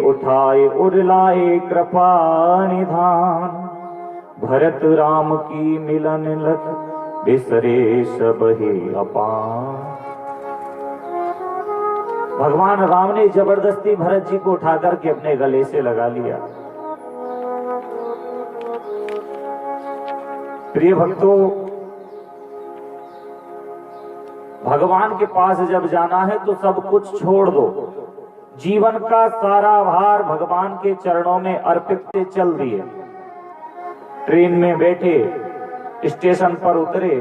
उठाए उरलाए कृपा निधान, भरत राम की मिलन लख बिसरे सब ही अपान। भगवान राम ने जबरदस्ती भरत जी को उठा करके अपने गले से लगा लिया। प्रिय भक्तों, भगवान के पास जब जाना है तो सब कुछ छोड़ दो। जीवन का सारा भार भगवान के चरणों में अर्पित से चल दिए। ट्रेन में बैठे, स्टेशन पर उतरे,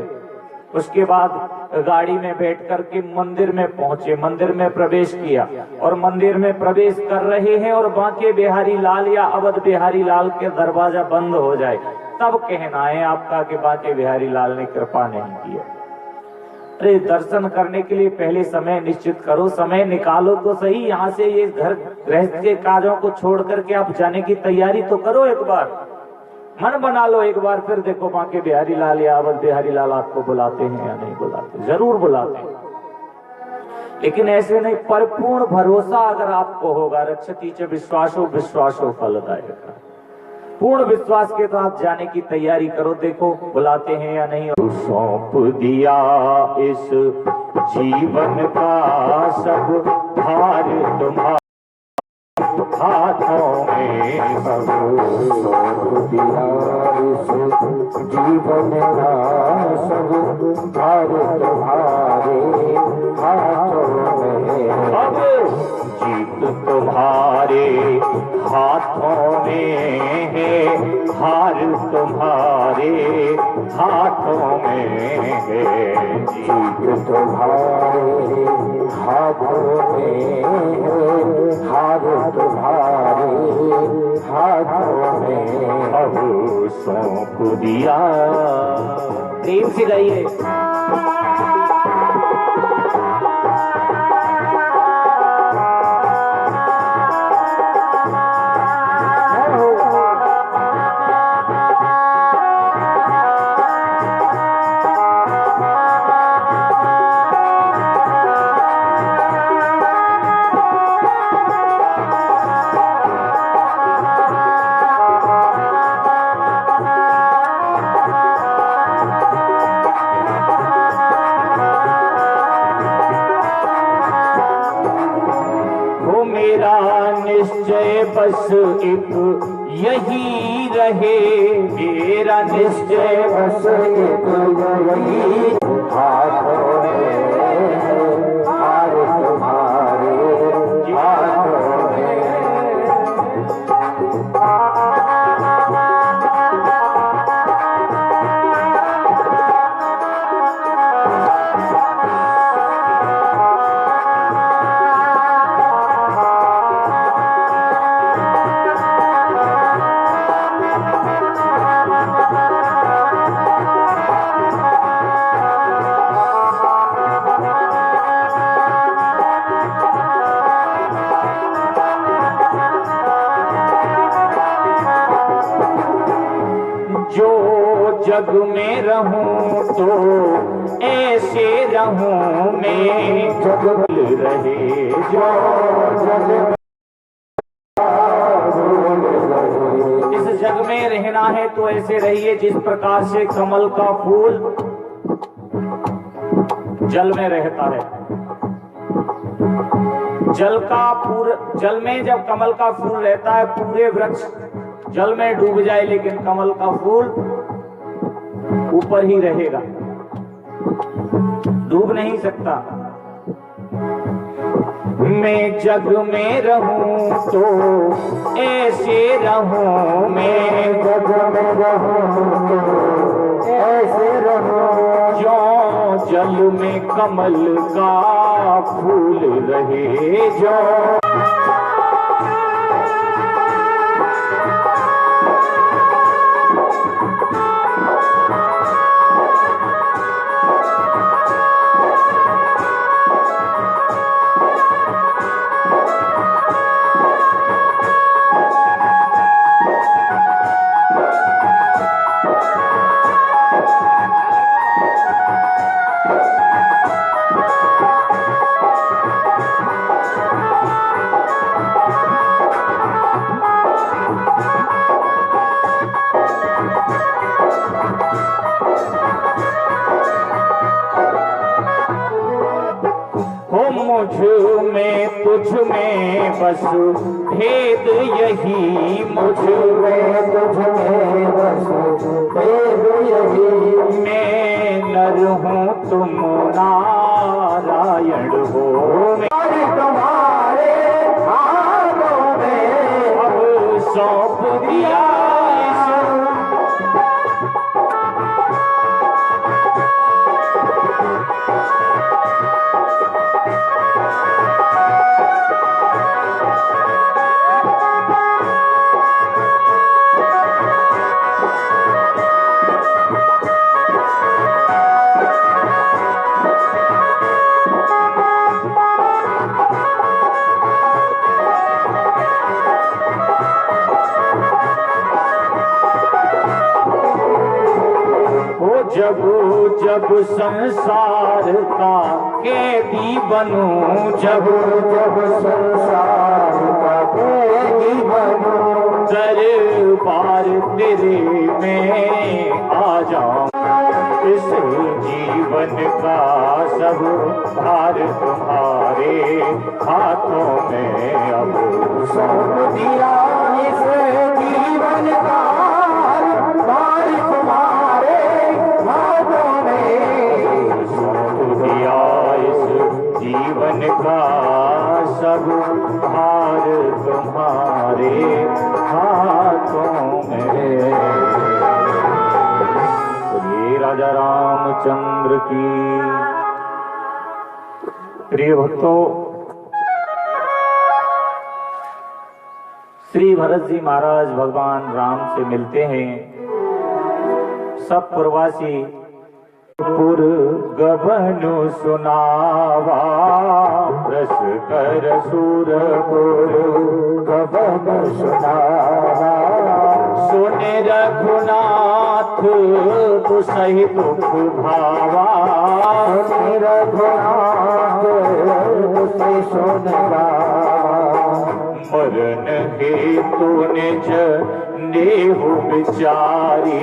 उसके बाद गाड़ी में बैठ करके मंदिर में पहुंचे, मंदिर में प्रवेश किया और मंदिर में प्रवेश कर रहे हैं और बांके बिहारी लाल या अवध बिहारी लाल के दरवाजा बंद हो जाए, तब कहना है आपका कि बांके बिहारी लाल ने कृपा नहीं की। अरे दर्शन करने के लिए पहले समय निश्चित करो, समय निकालो तो सही। यहाँ से ये घर गृहस्थ के काजों को छोड़ करके आप जाने की तैयारी तो करो, एक बार मन बना लो, एक बार फिर देखो बांके बिहारी लाल या अवध बिहारी लाल आपको बुलाते हैं या नहीं बुलाते। जरूर बुलाते हैं, लेकिन ऐसे नहीं। परिपूर्ण भरोसा अगर आपको होगा, रक्षति च विश्वासो विश्वासो फलदायक, पूर्ण विश्वास के साथ जाने की तैयारी करो। देखो बुलाते हैं या नहीं। सौंप दिया इस जीवन का सब भार तुम्हारे हाथों में, सब सौंप दिया इस जीवन का सब भार तुम्हारे हाथों में। अब जीत तुम्हारे हाथों में है, हार तुम्हारे हाथों में है। जीत तुम्हारे हाथों में है, हार तुम्हारे हाथों में। अब सौंप दिया। प्रेम से गाइए। बस एक यही रहे, मेरा निश्चय बस एक यही। हाथों में हार तुम्हारे हाथों में। जग में रहूं तो ऐसे रहूं मैं, जग में रहे जो जग। इस जग में रहना है तो ऐसे रहिए जिस प्रकार से कमल का फूल जल में रहता है। जल में जब कमल का फूल रहता है, पूरे वृक्ष जल में डूब जाए लेकिन कमल का फूल ऊपर ही रहेगा, डूब नहीं सकता। मैं जग में रहूं तो ऐसे रहूं, मैं जग में रहूं तो ऐसे रहूं जो जल में कमल का फूल रहे जो। तुझ में बस भेद यही, मुझ में तुझ में बस भेद यही। मैं नर हूँ तुम नारायण हो, तुम्हारे हाथों में अब सौंप दिया। जब जब संसार का कैदी बनूं, जब जब संसार का कैदी बनूं, दरबार तेरे में आ जाऊं। इस जीवन का सब भार तुम्हारे हाथों में अब सौंप दिया। इस जीवन का भार तुम्हारे हाथों में सौंप दिया। इस जीवन का सब भार तुम्हारे हाथों में। ये राजा रामचंद्र की। प्रिय भक्तों, श्री भरत जी महाराज भगवान राम से मिलते हैं। सब पुरवासी पुर गबनु सुनावा, रस कर सुरपुर गबनु सुनावा। सुने रघुनाथ सही दुख भावा, सुने रघुनाथ सही सुन गावा। मरण हेतु निज नेहु विचारी,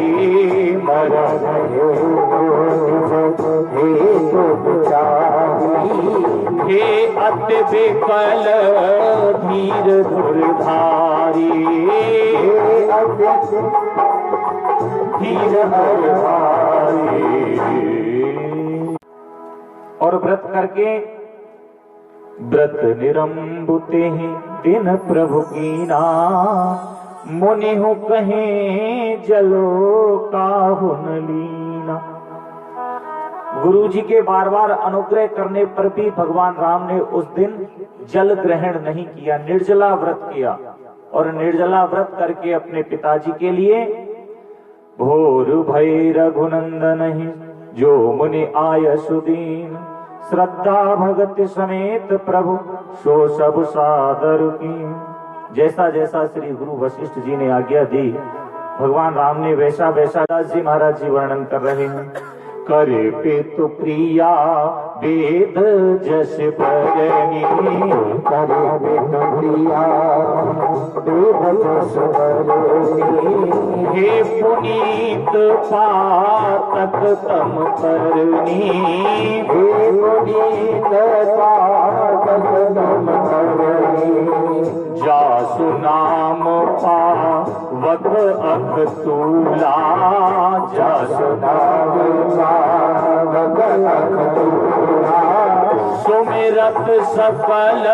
मरण हेतु विचारी। हे अति विकल धीर धुरधारी, धीर धुरधारी। और व्रत करके व्रत निरंबुते ही दिन प्रभु कीना। मुनि हो कहें जलो काहुन लीना। गुरु जी के बार बार अनुग्रह करने पर भी भगवान राम ने उस दिन जल ग्रहण नहीं किया, निर्जला व्रत किया। और निर्जला व्रत करके अपने पिताजी के लिए भोर भय रघुनंदन ही जो मुनि आय सुदीन। श्रद्धा भगति समेत प्रभु सो सब सादर की। जैसा जैसा श्री गुरु वशिष्ठ जी ने आज्ञा दी, भगवान राम ने वैसा वैसा दास जी महाराज जी वर्णन कर रहे हैं। करे पितु प्रिया वेद जस परनी, करे पितु प्रिया वेद जस परनी। हे पुनीत पातक तम करनी, हे पुनीत पातक तम करनी। जासु नाम पावक अख तूला, जासु नाम पावक अख तूला। सुमिरत सकल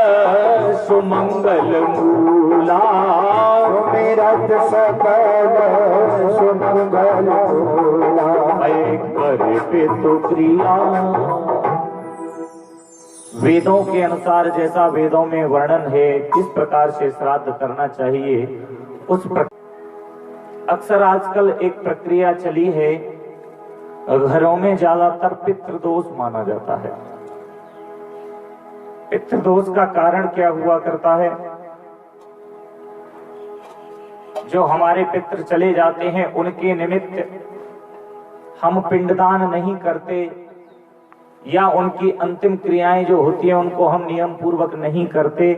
सुमंगल मूला, सुमिरत सकल सुमंगल मूला। कर पितु प्रिया। वेदों के अनुसार जैसा वेदों में वर्णन है किस प्रकार से श्राद्ध करना चाहिए, उस अक्सर आजकल एक प्रक्रिया चली है, घरों में ज्यादातर पितृदोष माना जाता है। पितृदोष का कारण क्या हुआ करता है? जो हमारे पितृ चले जाते हैं उनके निमित्त हम पिंडदान नहीं करते, या उनकी अंतिम क्रियाएं जो होती हैं उनको हम नियम पूर्वक नहीं करते,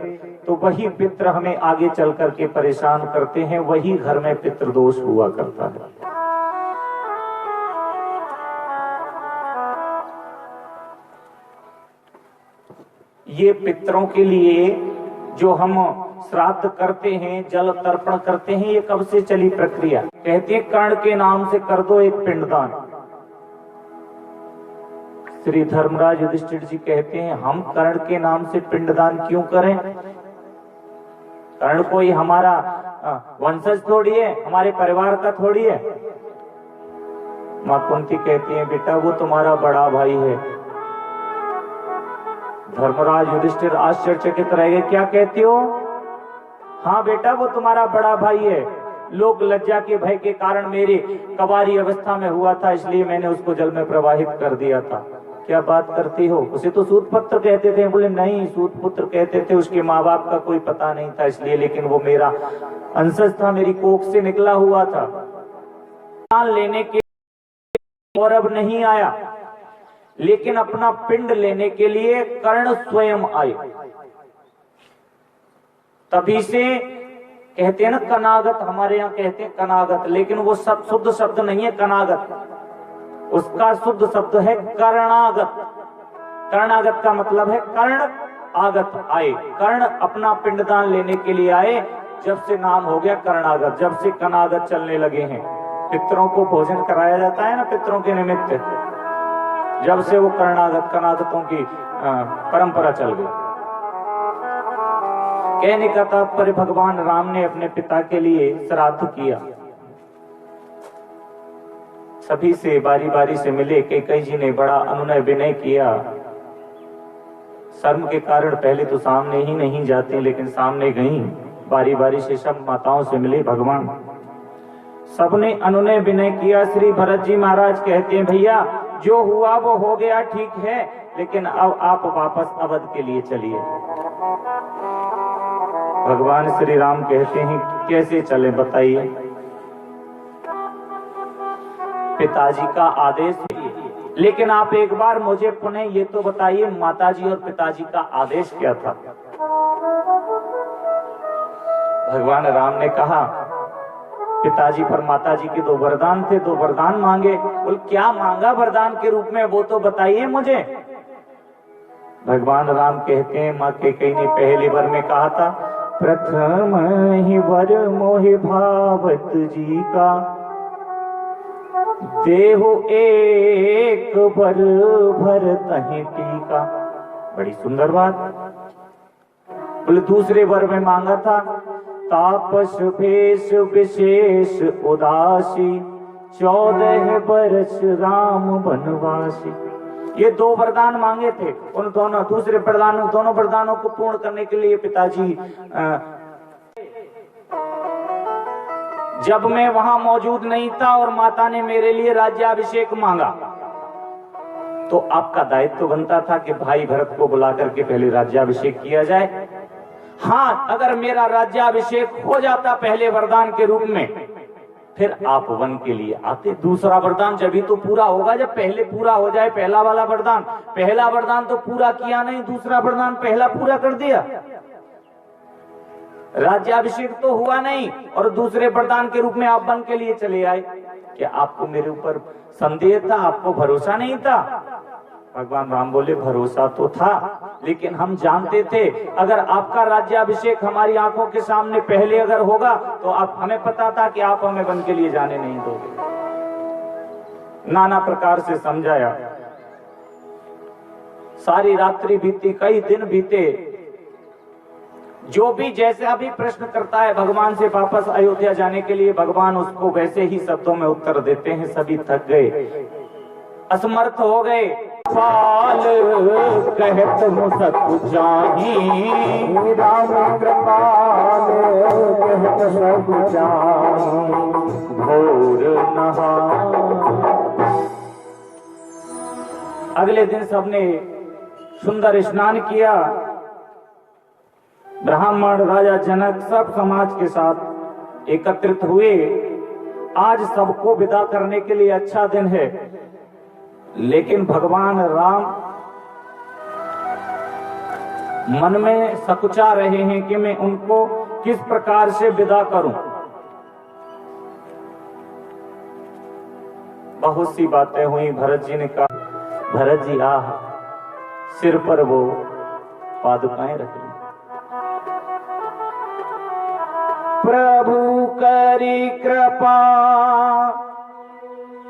तो वही पितृ हमें आगे चल करके परेशान करते हैं। वही घर में पितृदोष हुआ करता है। ये पितरों के लिए जो हम श्राद्ध करते हैं, जल तर्पण करते हैं, ये कब से चली प्रक्रिया? कहते हैं कर्ण के नाम से कर दो एक पिंडदान। श्री धर्मराज युधिष्ठिर जी कहते हैं हम कर्ण के नाम से पिंडदान क्यों करें? कर्ण कोई हमारा वंशज थोड़ी है, हमारे परिवार का थोड़ी है। मां कुंती कहती है बेटा वो तुम्हारा बड़ा भाई है। धर्मराज युधिष्ठिर आश्चर्यचकित रह गए, क्या कहते हो? हाँ बेटा वो तुम्हारा बड़ा भाई है, लोक लज्जा के भय के कारण मेरे कबारी अवस्था में हुआ था, इसलिए मैंने उसको जल में प्रवाहित कर दिया था। क्या बात करती हो? उसे तो सूतपुत्र कहते थे। बोले नहीं, सूतपुत्र कहते थे, उसके माँ बाप का कोई पता नहीं था इसलिए, लेकिन वो मेरा अंशज था, मेरी कोख से निकला हुआ था। जान लेने के और अब नहीं आया, लेकिन अपना पिंड लेने के लिए कर्ण स्वयं आए। तभी से कहते हैं ना कनागत, हमारे यहाँ कहते हैं कनागत, लेकिन वो सब शुद्ध शब्द नहीं है कनागत, उसका शुद्ध शब्द है कर्णागत। कर्णागत का मतलब है कर्ण आगत आए। कर्ण अपना पिंडदान लेने के लिए आए, जब से नाम हो गया कर्णागत, जब से कनागत चलने लगे हैं। पितरों को भोजन कराया जाता है ना पितरों के निमित्त, जब से वो कर्णागत कनागतों की परंपरा चल गई। कहने का तात्पर्य भगवान राम ने अपने पिता के लिए श्राद्ध किया, सभी से बारी बारी से मिले। कैकेयी जी ने बड़ा अनुनय विनय किया, शर्म के कारण पहले तो सामने ही नहीं जाती, लेकिन सामने गई, बारी बारी से सब माताओं से मिले भगवान, सबने अनुनय विनय किया। श्री भरत जी महाराज कहते हैं भैया जो हुआ वो हो गया, ठीक है, लेकिन अब आप वापस अवध के लिए चलिए। भगवान श्री राम कहते हैं कैसे चले बताइए? पिताजी का आदेश, लेकिन आप एक बार मुझे पुनः ये तो बताइए माताजी और पिताजी का आदेश क्या था? भगवान राम ने कहा पिताजी पर माताजी के दो वरदान थे, दो वरदान मांगे। बोल क्या मांगा वरदान के रूप में, वो तो बताइए मुझे। भगवान राम कहते हैं माँ कैकेयी ने पहले वर में कहा था प्रथम ही वर मोहि भावत जी का, देहु एक वर भर तहि टीका। बड़ी सुंदर बात। बोले दूसरे वर में मांगा था तापस भेष विशेष उदासी, 14 बरस राम वनवासी। ये दो वरदान मांगे थे। उन दोनों दूसरे वरदानों, दोनों वरदानों को पूर्ण करने के लिए पिताजी जब मैं वहां मौजूद नहीं था और माता ने मेरे लिए राज्याभिषेक मांगा, तो आपका दायित्व बनता था कि भाई भरत को बुला करके पहले राज्याभिषेक किया जाए। हाँ, अगर मेरा राज्याभिषेक हो जाता पहले वरदान के रूप में, फिर आप वन के लिए आते। दूसरा वरदान जब ही तो पूरा होगा जब पहले पूरा हो जाए पहला वाला वरदान। पहला वरदान तो पूरा किया नहीं, दूसरा वरदान पहला पूरा कर दिया। राज्याभिषेक तो हुआ नहीं और दूसरे वरदान के रूप में आप वन के लिए चले आए। क्या आपको मेरे ऊपर संदेह था? आपको भरोसा नहीं था? भगवान राम बोले भरोसा तो था, लेकिन हम जानते थे अगर आपका राज्याभिषेक हमारी आंखों के सामने पहले अगर होगा तो आप, हमें पता था कि आप हमें वन के लिए जाने नहीं दोगे। नाना प्रकार से समझाया। सारी रात्रि बीती, कई दिन बीते। जो भी जैसे अभी प्रश्न करता है भगवान से वापस अयोध्या जाने के लिए, भगवान उसको वैसे ही शब्दों में उत्तर देते हैं। सभी थक गए, असमर्थ हो गए। फाल कहत मुसक जाही, राम कृपाल कहत सब जाही, घोर नहा। अगले दिन सबने सुंदर स्नान किया। ब्राह्मण, राजा जनक सब समाज के साथ एकत्रित हुए। आज सबको विदा करने के लिए अच्छा दिन है, लेकिन भगवान राम मन में सकुचा रहे हैं कि मैं उनको किस प्रकार से विदा करूं। बहुत सी बातें हुई। भरत जी ने कहा भरत जी सिर पर वो पादुकाएं रख ली। प्रभु करी कृपा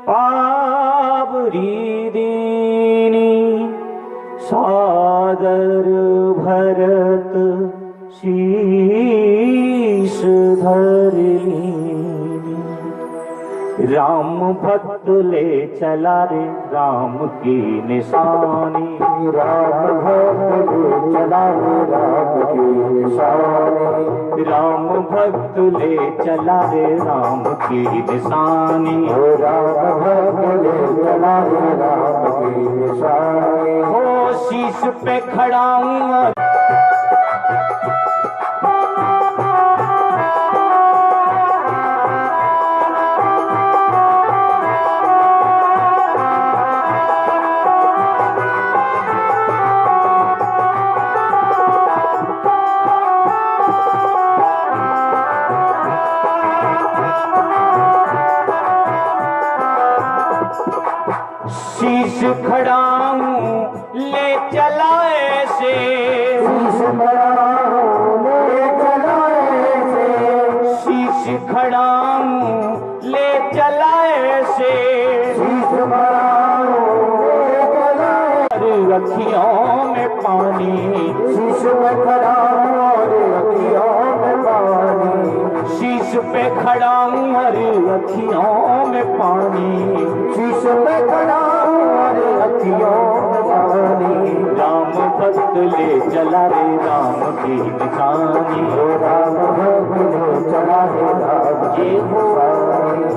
पावरी दीनी, सादर भरत शीश धरी। राम भक्त ले चला रे राम की निशानी, राम भक्त ले चला रे राम की निशानी, राम भक्त ले चला रे राम की निशानी, राम भक्त ले चला रे राम की निशानी। हो शीश पे खड़ा हूँ शीश खड़ा हूँ ले चला ऐसे, शीश खड़ा हूँ ले चला ऐसे, शीश खड़ा हूँ ले चला ऐसे, शीश खड़ा हूँ ले चला ऐसे। अखियों में पानी, शीश में खड़ा हूँ और अखियों में पानी, शीश पे खड़ा हूँ और अखियों में पानी, शीश में खड़ा हूँ और अखियों में पानी। राम भक्त ले चला रे राम की निशानी, राम भक्त ले चला रे राम की निशानी।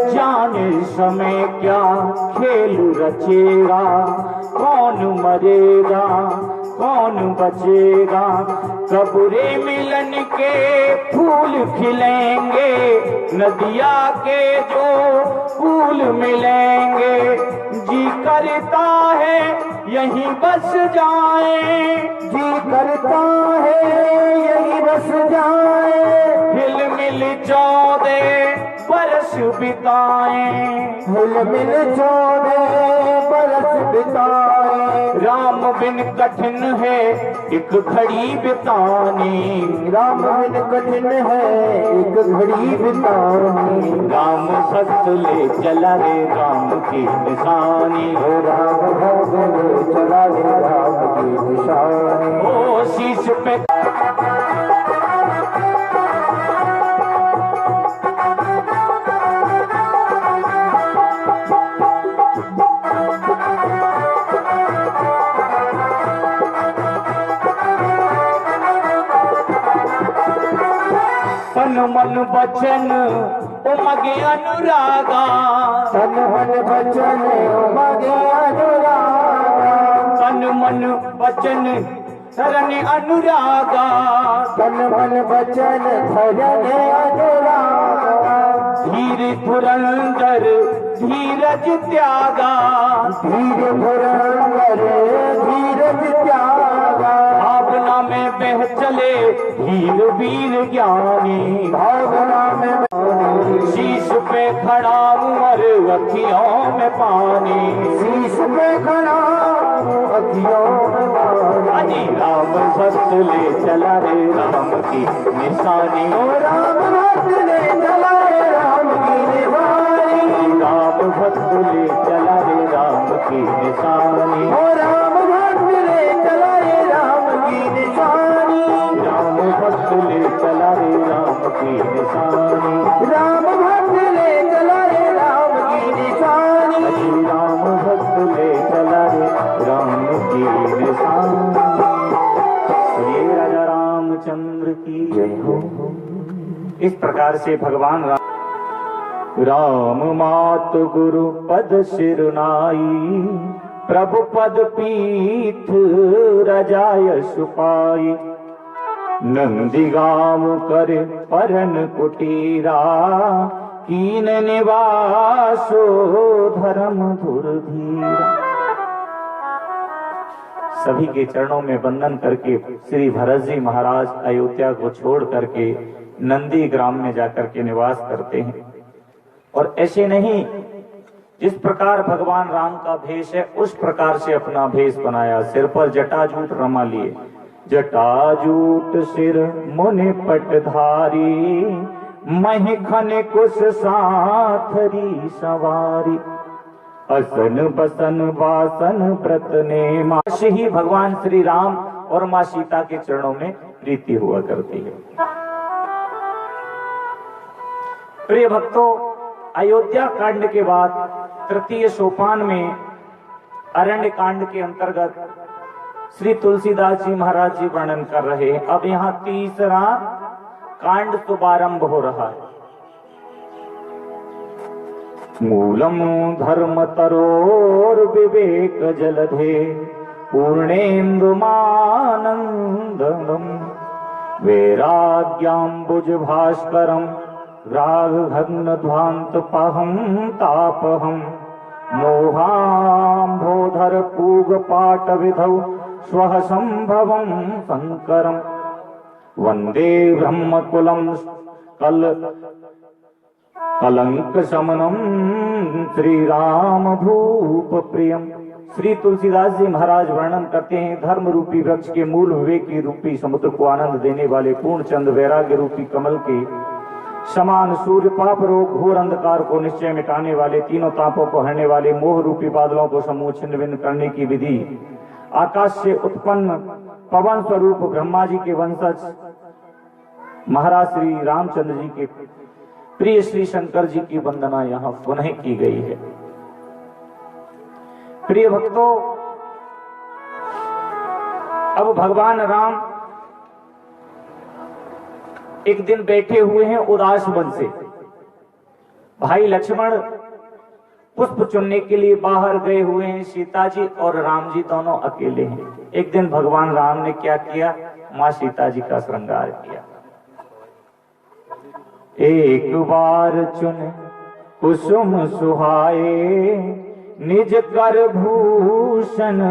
जाने समय क्या खेल रचेगा, कौन मरेगा कौन बचेगा, कब्रे मिलन के फूल खिलेंगे, नदिया के जो फूल मिलेंगे, जी करता है यहीं बस जाए, जी करता है यही बस जाए, हिल मिल 14 बरस बिताए, हिल मिल 14 बरस बिताए। राम बिन कठिन है एक घड़ी बितानी, राम बिन कठिन है एक घड़ी बितानी, राम भक्त ले चला रे राम की निशानी, राम भक्त ले चला रे राम की निशानी। ओ शीश पे तन मन बचन उमगे अनुरागा, तन मन बचन उमगे अनुरागा, तन मन बचन शरण अनुरागा, तन मन बचन शरण अनुरागा, धीर धुरंधर धीरज त्यागा, धीर धुरंधर धीरज त्यागा, भावना में बह चले धीर वीर ज्ञानी, भावना में शीश पे खड़ा हूँ और अखियों में पानी, शीश पे खड़ा हूँ अखियों में पानी। अजी राम भक्त ले चला रे राम की निशानी, ओ राम भक्त ले चला रे राम की निशानी, राम भक्त ले चला रे राम की निशानी, ओ राम भक्त ले चला रे राम की निशानी, राम भक्त ले चला रे राम की निशानी, राम भक्त ले चला रे राम की निशानी, अजी राम भक्त ले चला रे राम की निशानी। ये राजा रामचंद्र की जय हो। इस प्रकार से भगवान राम मात गुरु पद सिरनाई, प्रभु पद पीठ रजाय सुपाई, नंदी गाँव कर परन कुटीरा, कीन निवासो धर्म धुरधीरा। सभी के चरणों में वंदन करके श्री भरत जी महाराज अयोध्या को छोड़ करके नंदी ग्राम में जाकर के निवास करते हैं। और ऐसे नहीं, जिस प्रकार भगवान राम का भेष है उस प्रकार से अपना भेष बनाया। सिर पर जटाजूट रमा लिए, जटाजूट सिर मुनि पटधारी, महिखन कुश साथरी सवारी, असन बसन वासन व्रत ने माश ही भगवान श्री राम और माँ सीता के चरणों में प्रीति हुआ करती है। प्रिय भक्तों, अयोध्या कांड के बाद तृतीय सोपान में अरण्य कांड के अंतर्गत श्री तुलसीदास जी महाराज जी वर्णन कर रहे हैं। अब यहाँ तीसरा कांड शुभारंभ हो रहा है। मूलम धर्म तरोर विवेक जलधे, पूर्णेन्दु मानंदम, वैराग्याम्बुज भास्करम, राग घग्न ध्वांत पहम तापहम, मोहाम्भोधर पूग पाट विधौ, स्वः संभवम शंकरम, वंदे ब्रह्म कुलम कलंक शमनम, श्री राम भूप प्रियम। श्री तुलसीदास जी महाराज वर्णन करते हैं, धर्म रूपी वृक्ष के मूल विवेकी रूपी समुद्र को आनंद देने वाले पूर्ण चंद वैराग्य रूपी कमल के समान सूर्य, पाप रोग घोर अंधकार को निश्चय मिटाने वाले, तीनों तापों को हरने वाले, मोह रूपी बादलों को समूह छिन्न भिन्न करने की विधि, आकाश से उत्पन्न पवन स्वरूप ब्रह्मा जी के वंशज महाराज श्री रामचंद्र जी के प्रिय श्री शंकर जी की वंदना यहाँ पुनः की गई है। प्रिय भक्तों, अब भगवान राम एक दिन बैठे हुए हैं उदास मन से। भाई लक्ष्मण पुष्प चुनने के लिए बाहर गए हुए हैं, सीता जी और राम जी दोनों अकेले हैं। एक दिन भगवान राम ने क्या किया, माँ सीता जी का श्रृंगार किया। एक बार चुन कुसुम सुहाए, निज कर भूषण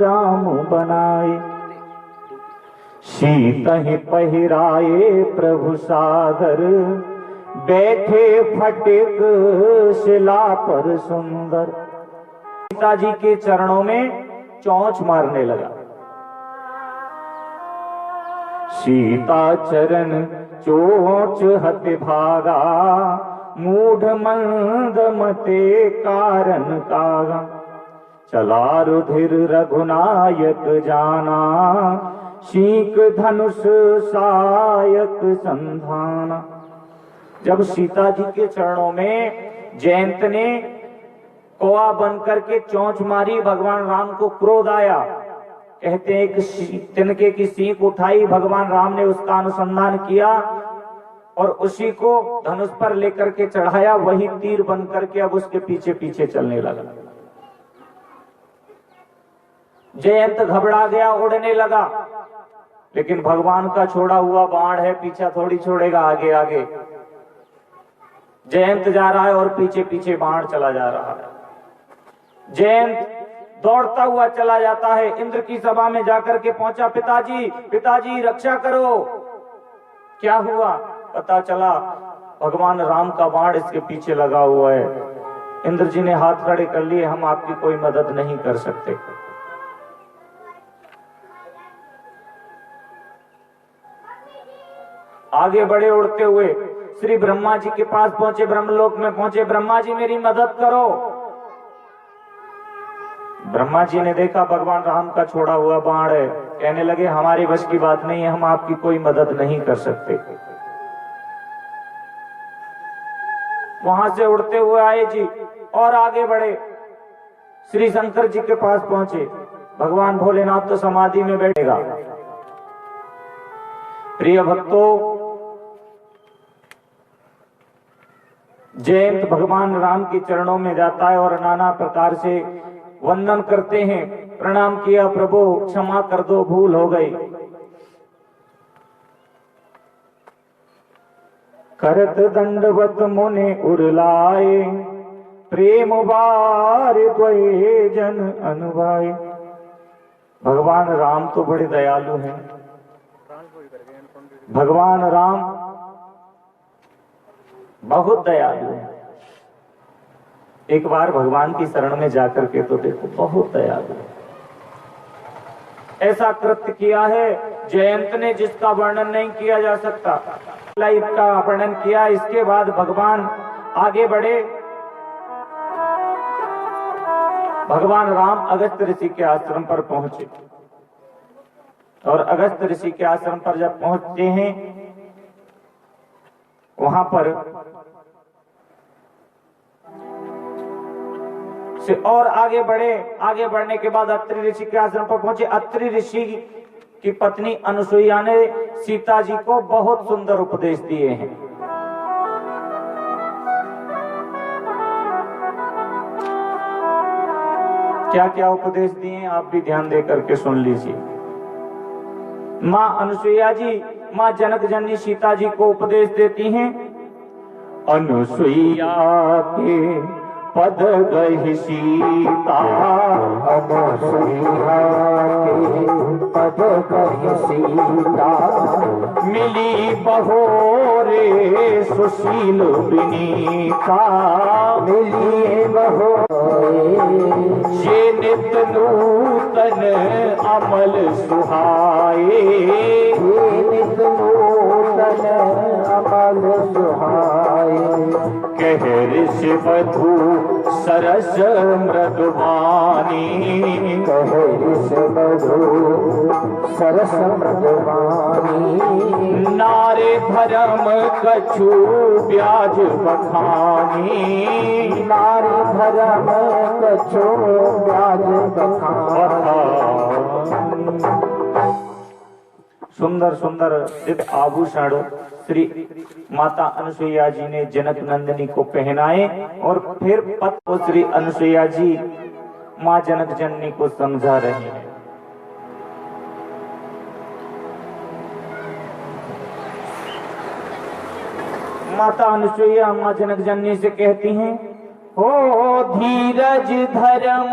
राम बनाए, सीतहि पहिराए प्रभु सादर, बैठे फटिक शिला पर सुंदर। सीता जी के चरणों में चोंच मारने लगा। सीता चरण चोंच हति भागा, मूढ़ मंद मते कारण कागा, चला रुधिर रघुनायक जाना, शीक धनुष सायक संधाना। जब सीता जी के चरणों में जयंत ने कौआ बनकर के चोंच मारी, भगवान राम को क्रोध आया। कहते हैं कि तिनके की सींग उठाई, भगवान राम ने उसका अनुसंधान किया और उसी को धनुष पर लेकर के चढ़ाया। वही तीर बनकर के अब उसके पीछे पीछे चलने लगा। जयंत घबरा गया, उड़ने लगा, लेकिन भगवान का छोड़ा हुआ बाण है, पीछा थोड़ी छोड़ेगा, आगे आगे जयंत जा रहा है और पीछे पीछे बाण चला जा रहा है। जयंत दौड़ता हुआ चला जाता है, इंद्र की सभा में जाकर के पहुंचा। पिताजी पिताजी रक्षा करो। क्या हुआ? पता चला भगवान राम का बाण इसके पीछे लगा हुआ है। इंद्र जी ने हाथ खड़े कर लिए, हम आपकी कोई मदद नहीं कर सकते। आगे बढ़े उड़ते हुए श्री ब्रह्मा जी के पास पहुंचे, ब्रह्मलोक में पहुंचे। ब्रह्मा जी मेरी मदद करो। ब्रह्मा जी ने देखा भगवान राम का छोड़ा हुआ बाण है, कहने लगे हमारी बस की बात नहीं है, हम आपकी कोई मदद नहीं कर सकते। वहां से उड़ते हुए आए जी और आगे बढ़े, श्री शंकर जी के पास पहुंचे। भगवान भोलेनाथ तो समाधि में बैठेगा। प्रिय भक्तों, जयंत भगवान राम के चरणों में जाता है और नाना प्रकार से वंदन करते हैं। प्रणाम किया, प्रभु क्षमा कर दो, भूल हो गई। करत दंडवत मुने उरलाए, प्रेम बार द्वये जन अनुभाए। भगवान राम तो बड़े दयालु हैं। भगवान राम बहुत दयालु हैं। एक बार भगवान की शरण में जाकर के तो देखो, बहुत दयालु है। ऐसा कृत्य किया है जयंत ने जिसका वर्णन नहीं किया जा सकता। लाइफ का वर्णन किया, इसके बाद भगवान आगे बढ़े। भगवान राम अगस्त ऋषि के आश्रम पर पहुंचे और अगस्त ऋषि के आश्रम पर जब पहुंचते हैं, वहां पर से और आगे बढ़े। आगे बढ़ने के बाद अत्रि ऋषि के आश्रम पर पहुंचे। अत्रि ऋषि की पत्नी अनुसुईया ने सीता जी को बहुत सुंदर उपदेश दिए हैं। क्या क्या उपदेश दिए हैं आप भी ध्यान दे करके सुन लीजिए। मां अनुसुईया जी मां जनक जननी सीता जी को उपदेश देती हैं। अनुसुईया के पद गहि सीता, अनुसुईया के पद गहि सीता, मिली बहोरे सुशील विनीता, मिली बहोरे जे नित नूतन अमल सुहाए, जे नित नूतन अमल सुहाए। कह ऋषि वधू सरस मृदुवानी, कह ऋषि वधू सरस मृदुवानी, नारे धर्म कछु ब्याज बखानी, नारी धर्म कछु ब्याज बखानी। सुंदर सुंदर दिव्य आभूषण श्री माता अनुसुईया जी ने जनक नंदिनी को पहनाए और फिर पद को श्री अनुसुईया जी मां जनक जननी को समझा रहे हैं। माता अनुसुईया मां जनक जननी से कहती हैं, हो धीरज धर्म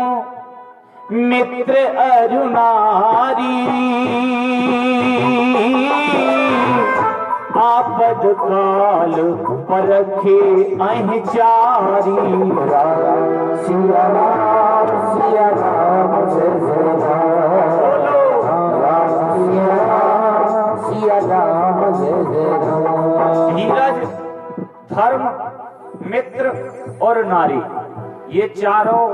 मित्र अरुणारी, आपद काल परखे अहिचारी। सिया राम जय जय राम, सिया राम जय जय राम। धीरज, धर्म, मित्र और नारी, ये चारों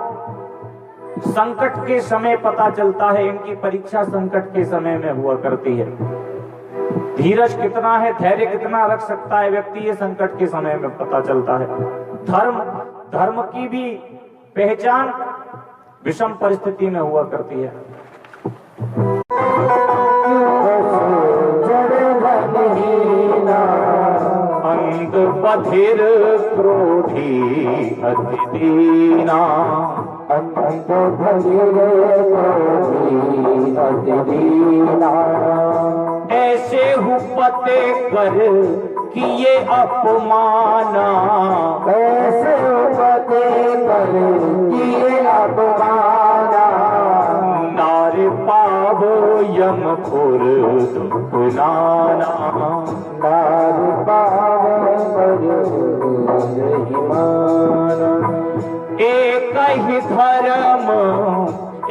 संकट के समय पता चलता है। इनकी परीक्षा संकट के समय में हुआ करती है। धीरज कितना है, धैर्य कितना रख सकता है व्यक्ति, ये संकट के समय में पता चलता है। धर्म की भी पहचान विषम परिस्थिति में हुआ करती है। अंध बधिर क्रोधी अति दीना, अंध बधिर क्रोधी अति दीना, ऐसे हुपते कर किए अपमाना, ऐसे हुपते कर किए अपमाना। नार पावो यमपुर दुख नाना, नार पावो यही माना। एक ही धर्म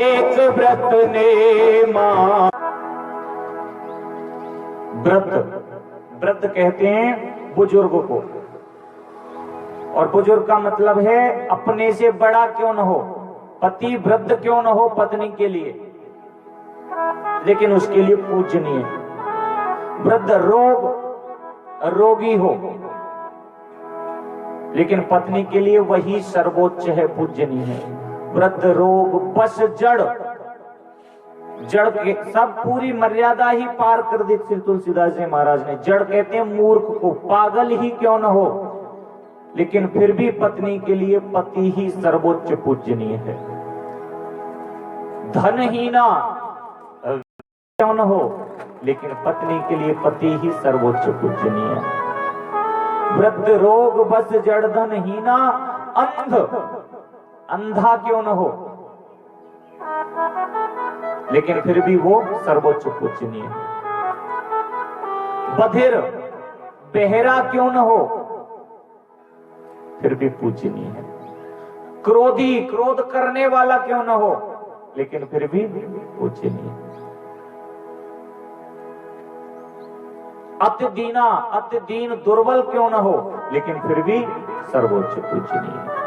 एक व्रत नेमा। व्रत कहते हैं बुजुर्ग को, और बुजुर्ग का मतलब है अपने से बड़ा क्यों न हो, पति वृद्ध क्यों न हो पत्नी के लिए, लेकिन उसके लिए पूजनीय। वृद्ध रोगी हो, लेकिन पत्नी के लिए वही सर्वोच्च है, पूजनीय है। वृद्ध रोग बस जड़ के सब पूरी मर्यादा ही पार कर दी श्री तुलसीदास जी महाराज ने। जड़ कहते हैं मूर्ख को, पागल ही क्यों न हो, लेकिन फिर भी पत्नी के लिए पति ही सर्वोच्च पूजनीय है। धनहीना क्यों न हो, लेकिन पत्नी के लिए पति ही सर्वोच्च पूजनीय है। वृद्ध रोग बस जड़धन हीना, अंधा क्यों न हो, लेकिन फिर भी वो सर्वोच्च पूजनीय है। बधिर बहरा क्यों न हो, फिर भी पूजनीय है। क्रोधी क्रोध करने वाला क्यों न हो, लेकिन फिर भी पूजनीय है। अति दीना अति दीन दुर्बल क्यों न हो, लेकिन फिर भी सर्वोच्च पूजनीय है।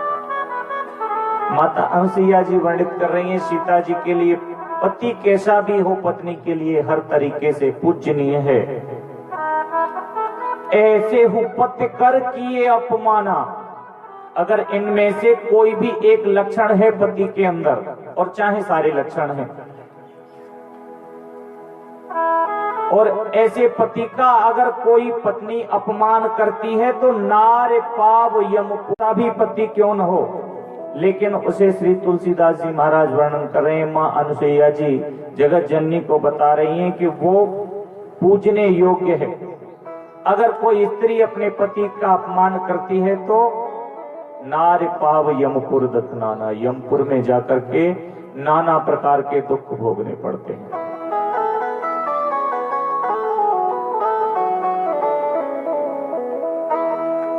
माता अनुसुईया जी वर्णित कर रही हैं सीता जी के लिए पति कैसा भी हो पत्नी के लिए हर तरीके से पूजनीय है। ऐसे हु पति कर किए अपमाना, अगर इनमें से कोई भी एक लक्षण है पति के अंदर, और चाहे सारे लक्षण हैं, और ऐसे पति का अगर कोई पत्नी अपमान करती है तो नार पाव यमपुरा भी पति क्यों न हो, लेकिन उसे श्री तुलसीदास जी महाराज वर्णन कर रहे हैं। मां अनुसुईया जी जगत जननी को बता रही हैं कि वो पूजने योग्य है। अगर कोई स्त्री अपने पति का अपमान करती है तो नार पाव यमपुर दत्त नाना, यमपुर में जाकर के नाना प्रकार के दुख भोगने पड़ते हैं।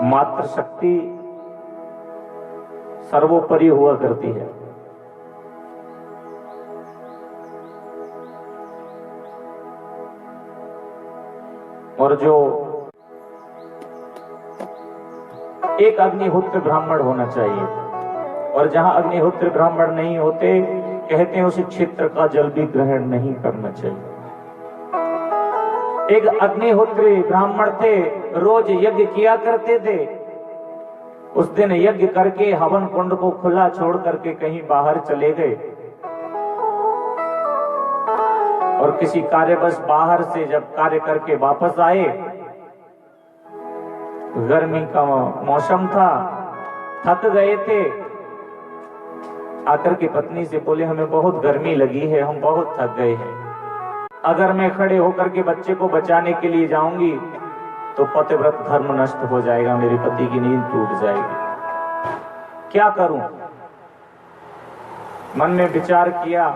मातृ शक्ति सर्वोपरि हुआ करती है। और जो एक अग्निहोत्र ब्राह्मण होना चाहिए, और जहां अग्निहोत्र ब्राह्मण नहीं होते कहते हैं उस क्षेत्र का जल भी ग्रहण नहीं करना चाहिए। एक अग्निहोत्री ब्राह्मण थे, रोज यज्ञ किया करते थे। उस दिन यज्ञ करके हवन कुंड को खुला छोड़ करके कहीं बाहर चले गए, और किसी कार्यवश बाहर से जब कार्य करके वापस आए, गर्मी का मौसम था, थक गए थे, आकर के पत्नी से बोले हमें बहुत गर्मी लगी है, हम बहुत थक गए हैं, अगर मैं खड़े होकर के बच्चे को बचाने के लिए जाऊंगी तो पतिव्रत धर्म नष्ट हो जाएगा, मेरे पति की नींद टूट जाएगी, क्या करूं। मन में विचार किया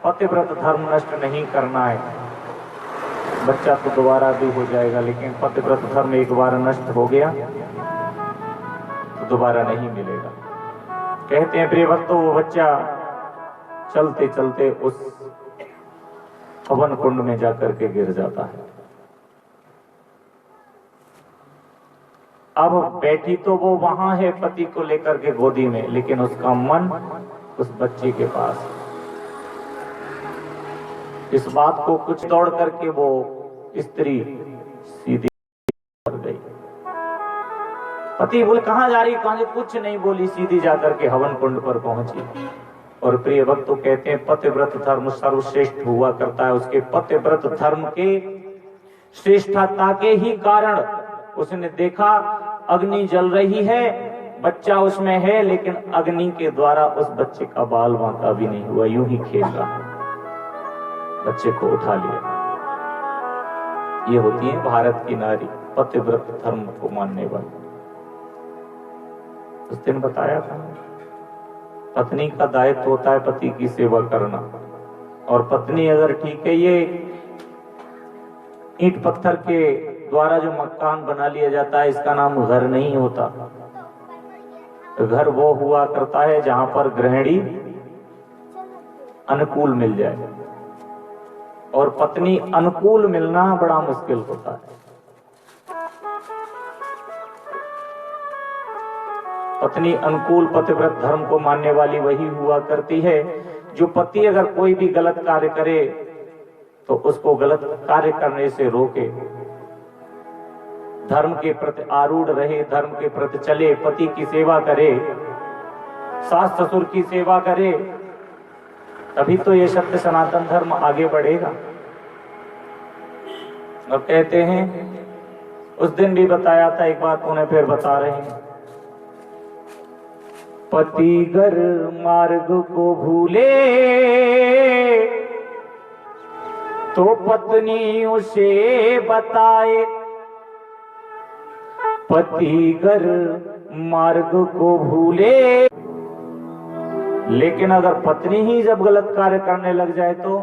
पतिव्रत धर्म नष्ट नहीं करना है, बच्चा तो दोबारा भी हो जाएगा, लेकिन पतिव्रत धर्म एक बार नष्ट हो गया तो दोबारा नहीं मिलेगा। कहते हैं प्रिय भक्तों, वो बच्चा चलते चलते उस हवन कुंड में जाकर के गिर जाता है। अब बैठी तो वो वहां है पति को लेकर के गोदी में, लेकिन उसका मन उस बच्चे के पास। इस बात को कुछ दौड़ करके वो स्त्री सीधी कर गई। पति बोले कहां जा रही, कहां? कुछ नहीं बोली, सीधी जाकर के हवन कुंड पर पहुंची। और प्रिय भक्त तो कहते हैं पतिव्रत धर्म सर्वश्रेष्ठ हुआ करता है। उसके पतिव्रत धर्म के श्रेष्ठता के ही कारण उसने देखा अग्नि जल रही है, बच्चा उसमें है, लेकिन अग्नि के द्वारा उस बच्चे का बाल बांका भी नहीं हुआ, यूं ही खेल रहा, बच्चे को उठा लिया। ये होती है भारत की नारी, पतिव्रत धर्म को मानने वाली। उस दिन बताया था पत्नी का दायित्व होता है पति की सेवा करना, और पत्नी अगर ठीक है, ये ईंट पत्थर के द्वारा जो मकान बना लिया जाता है इसका नाम घर नहीं होता। घर वो हुआ करता है जहां पर गृहिणी अनुकूल मिल जाए, और पत्नी अनुकूल मिलना बड़ा मुश्किल होता है। पत्नी अनुकूल पतिव्रत धर्म को मानने वाली वही हुआ करती है जो पति अगर कोई भी गलत कार्य करे तो उसको गलत कार्य करने से रोके, धर्म के प्रति आरूढ़ रहे, धर्म के प्रति चले, पति की सेवा करे, सास ससुर की सेवा करे, तभी तो ये सत्य सनातन धर्म आगे बढ़ेगा। अब कहते हैं उस दिन भी बताया था, एक बात उन्हें फिर बता रहे हैं। पति घर मार्ग को भूले तो पत्नी उसे बताए, पतिगर मार्ग को भूले। लेकिन अगर पत्नी ही जब गलत कार्य करने लग जाए तो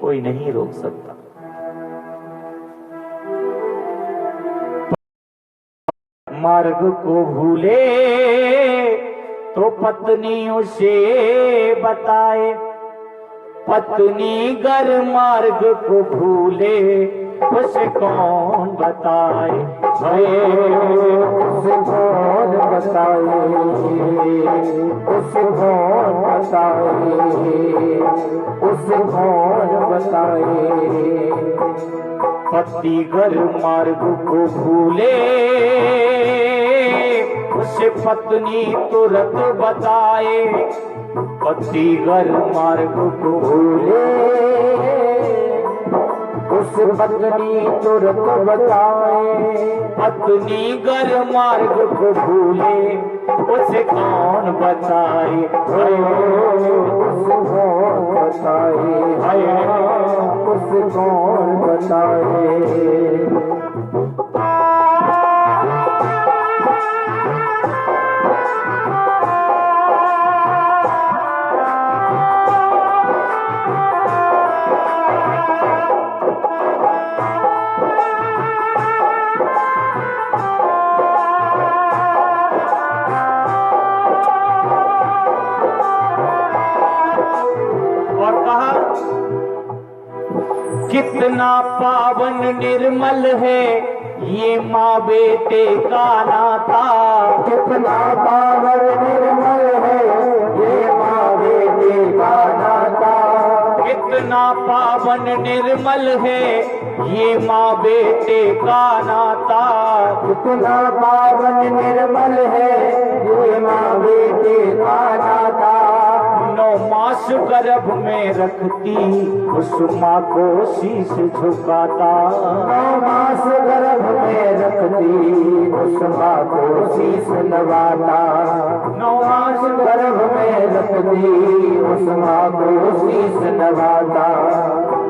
कोई नहीं रोक सकता। मार्ग को भूले तो पत्नी उसे बताए, पत्नी गर मार्ग को भूले उसे कौन बताए। उसे कौन बताए, उसे कौन बताए, उसे कौन बताए। पतिगर मार्ग को भूले उसे पत्नी तुरंत बताए, पतिगर मार्ग को भूले उस पत्नी तुरंत बताए, पत्नी गर मार्ग को भूले उसे कौन बताए। उसे कौन बताए, उसे कौन बताए। कितना पावन निर्मल है ये माँ बेटे का नाता, कितना पावन निर्मल है ये माँ बेटे का नाता। कितना पावन निर्मल है ये माँ बेटे का नाता, कितना पावन निर्मल है ये माँ बेटे का नाता। 9 मास गर्भ में रखती उस माँ को शीश झुकाता, 9 मास गर्भ में रखती उस माँ को शीश नवाता। 9 मास गर्भ में रखती उस माँ को शीश नवाता।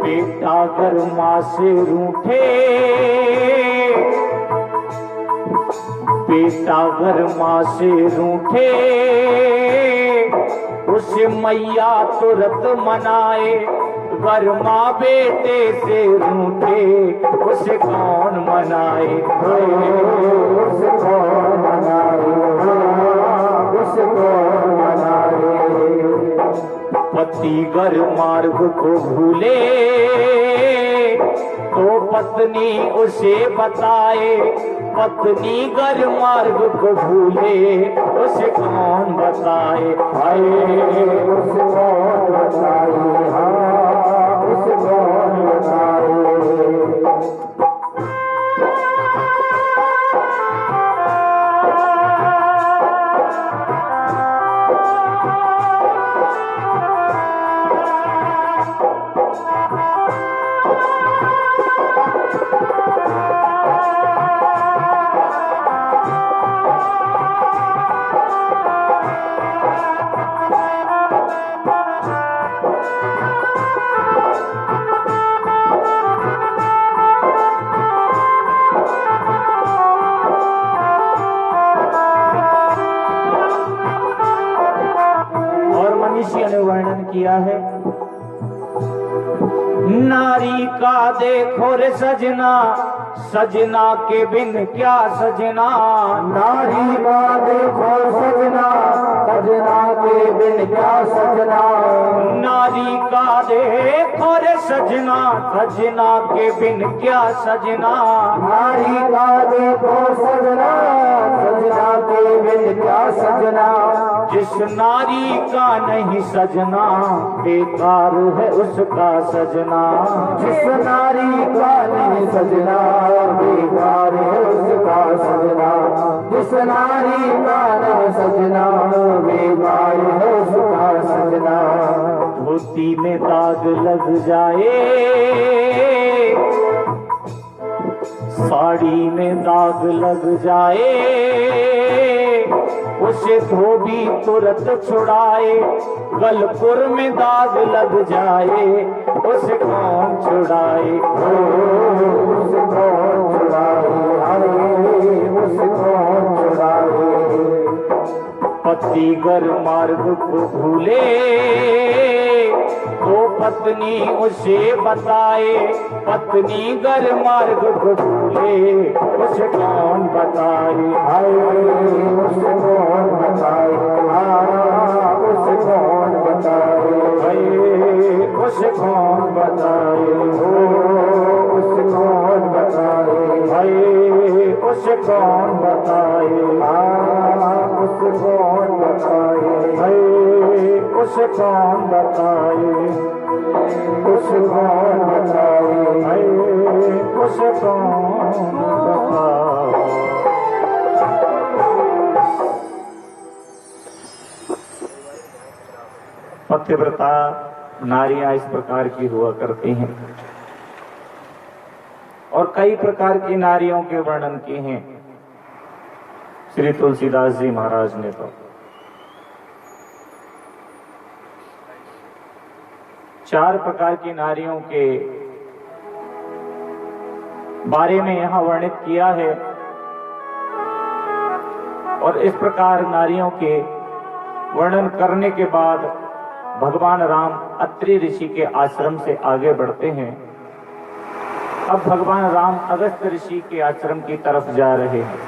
बेटा अगर माँ से रूठे, बेटा अगर माँ से रूठे उसे मैया तुरंत मनाए, गर माँ बेटे से रूठे उसे कौन मनाए। उसे कौन मनाए, उसे कौन मनाए। पतिगर मार्ग को भूले तो पत्नी उसे बताए, पत्नी गर मार्ग को भूले उसे कौन बताए। उसे कौन बताए, उसे कौन बताए। वर्णन किया है, नारी का देखो रे सजना, सजना के बिन क्या सजना। नारी का देखो सजना, सजना के बिन क्या सजना। नारी का देखो रे सजना, सजना के बिन क्या सजना। नारी का देखो सजना, सजना के बिन क्या सजना। जिस नारी का नहीं सजना बेकार है उसका सजना। जिस नारी का नहीं सजना बेकार है उसका सजना। जिस नारी का नहीं सजना बेकार है उसका सजना। धोती में दाग लग जाए, साड़ी में दाग लग जाए, उसे धोबी तुरंत छुड़ाए। गलपुर में दाग लग जाए उसे कौन छुड़ाए। उसे कौन छुड़ाए, उसे पति गर मार्ग को भूले तो पत्नी उसे बताए, पत्नी गर मार्ग को भूले उसे कौन बताए, हाय उसे कौन बताए, उसे कौन बताए, उसे कौन बताए, उसे कौन बताए, उसे कौन बताए, उसे कौन बताए, उसे कौन बताए, उसे कौन बताए, उसे कौन बताए। पतिव्रता नारियां इस प्रकार की हुआ करती हैं और कई प्रकार की नारियों के वर्णन किए हैं श्री तुलसीदास जी महाराज ने। तो 4 प्रकार की नारियों के बारे में यहां वर्णित किया है और इस प्रकार नारियों के वर्णन करने के बाद भगवान राम अत्रि ऋषि के आश्रम से आगे बढ़ते हैं। अब भगवान राम अगस्त ऋषि के आश्रम की तरफ जा रहे हैं।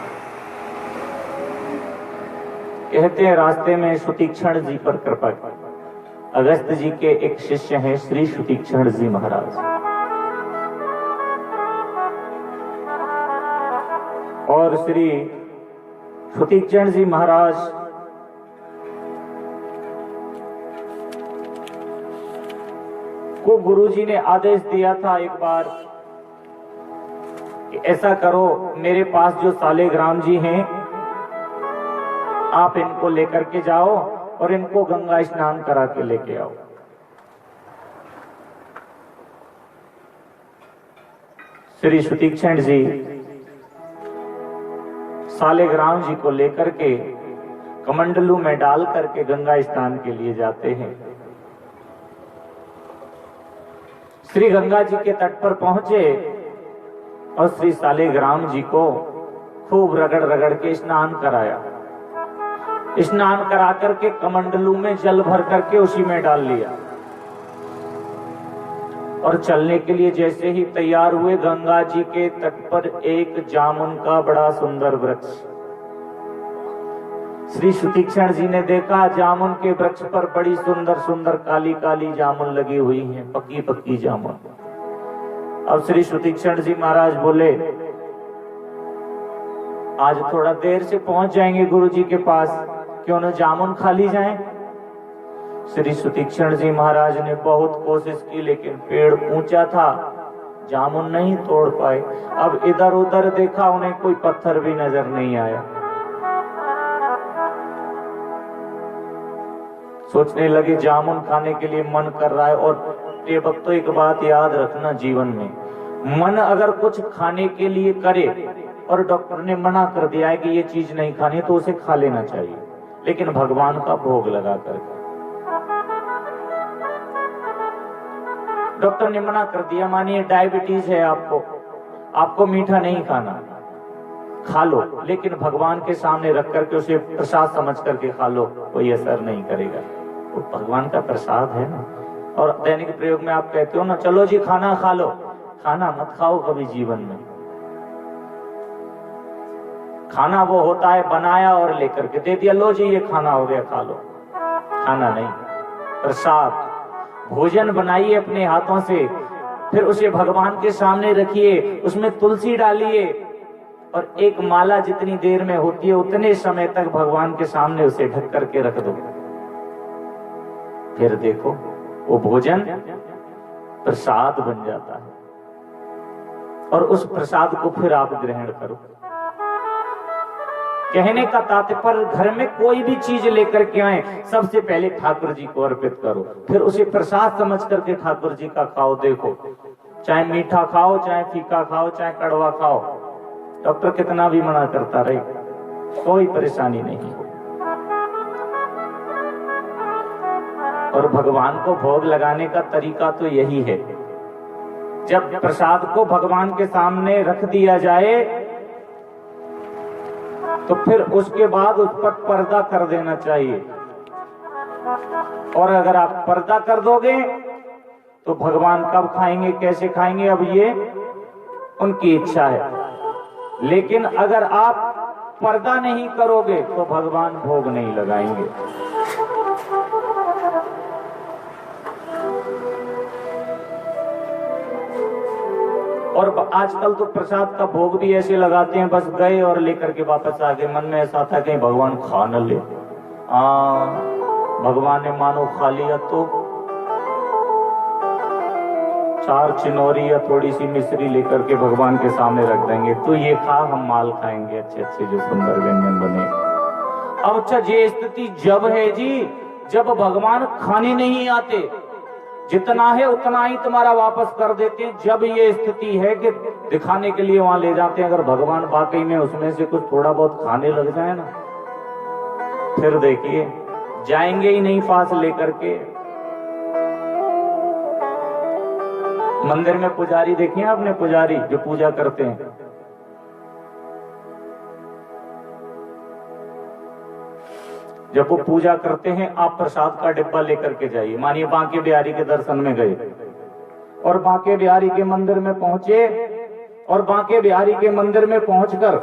कहते हैं रास्ते में सुतीक्षण जी पर कृपा की। अगस्त जी के एक शिष्य हैं श्री सुतीक्षण जी महाराज, और श्री सुतीक्षण जी महाराज को गुरुजी ने आदेश दिया था एक बार कि ऐसा करो, मेरे पास जो सालेग्राम जी हैं आप इनको लेकर के जाओ और इनको गंगा स्नान करा के लेके आओ। श्री सुतीक्षण जी सालेग्राम जी को लेकर के कमंडलू में डाल करके गंगा स्नान के लिए जाते हैं। श्री गंगा जी के तट पर पहुंचे और श्री सालेग्राम जी को खूब रगड़ रगड़ के स्नान कराया। स्नान करा करके कमंडलू में जल भर करके उसी में डाल लिया और चलने के लिए जैसे ही तैयार हुए, गंगा जी के तट पर एक जामुन का बड़ा सुंदर वृक्ष। श्री सुतीक्षण जी ने देखा जामुन के वृक्ष पर बड़ी सुंदर सुंदर काली काली जामुन लगी हुई हैं, पक्की पक्की जामुन। अब श्री सुतीक्षण जी महाराज बोले आज थोड़ा देर से पहुंच जाएंगे गुरु जी के पास, क्यों न जामुन खा ली जाए। श्री सुतीक्षण जी महाराज ने बहुत कोशिश की लेकिन पेड़ ऊंचा था, जामुन नहीं तोड़ पाए। अब इधर उधर देखा, उन्हें कोई पत्थर भी नजर नहीं आया। सोचने लगे जामुन खाने के लिए मन कर रहा है। और ये वक्त तो एक बात याद रखना जीवन में, मन अगर कुछ खाने के लिए करे और डॉक्टर ने मना कर दिया है कि ये चीज नहीं खानी तो उसे खा लेना चाहिए, लेकिन भगवान का भोग लगा करके। डॉक्टर ने मना कर दिया, मानिए डायबिटीज है आपको मीठा नहीं खाना, खा लो, लेकिन भगवान के सामने रख करके उसे प्रसाद समझ करके खा लो, कोई असर नहीं करेगा। वो भगवान का प्रसाद है ना। और दैनिक प्रयोग में आप कहते हो ना, चलो जी खाना खा लो, खाना मत खाओ कभी जीवन में। खाना वो होता है बनाया और लेकर के दे दिया, लो जी ये खाना हो गया खा लो, खाना नहीं। प्रसाद भोजन बनाइए अपने हाथों से, फिर उसे भगवान के सामने रखिए, उसमें तुलसी डालिए और एक माला जितनी देर में होती है उतने समय तक भगवान के सामने उसे ढक करके रख दो। फिर देखो वो भोजन प्रसाद बन जाता है और उस प्रसाद को फिर आप ग्रहण करो। कहने का तात्पर्य घर में कोई भी चीज लेकर के आए, सबसे पहले ठाकुर जी को अर्पित करो, फिर उसे प्रसाद समझ करके ठाकुर जी का खाओ। देखो चाहे मीठा खाओ, चाहे फीका खाओ, चाहे कड़वा खाओ, डॉक्टर कितना भी मना करता रहे, कोई परेशानी नहीं। और भगवान को भोग लगाने का तरीका तो यही है, जब प्रसाद को भगवान के सामने रख दिया जाए तो फिर उसके बाद उस पर पर्दा कर देना चाहिए। और अगर आप पर्दा कर दोगे तो भगवान कब खाएंगे, कैसे खाएंगे, अब ये उनकी इच्छा है। लेकिन अगर आप पर्दा नहीं करोगे तो भगवान भोग नहीं लगाएंगे। और आजकल तो प्रसाद का भोग भी ऐसे लगाते हैं, बस गए और लेकर के वापस आ गए। मन में ऐसा था कि भगवान खा न ले। भगवान ने मानो खा लिया तो 4 चिनौरी या थोड़ी सी मिश्री लेकर के भगवान के सामने रख देंगे, तो ये खा, हम माल खाएंगे अच्छे अच्छे जो सुंदर व्यंजन बने। अब अच्छा, ये स्थिति जब है जी जब भगवान खाने नहीं आते, जितना है उतना ही तुम्हारा वापस कर देते हैं। जब ये स्थिति है कि दिखाने के लिए वहां ले जाते हैं, अगर भगवान वाकई में उसमें से कुछ थोड़ा बहुत खाने लग जाए ना, फिर देखिए जाएंगे ही नहीं पास लेकर के। मंदिर में पुजारी देखिए आपने, पुजारी जो पूजा करते हैं, जब वो पूजा करते हैं आप प्रसाद का डिब्बा लेकर के जाइए। मानिए बांके बिहारी के दर्शन में गए और बांके बिहारी के मंदिर में पहुंचे, और बांके बिहारी के मंदिर में पहुंचकर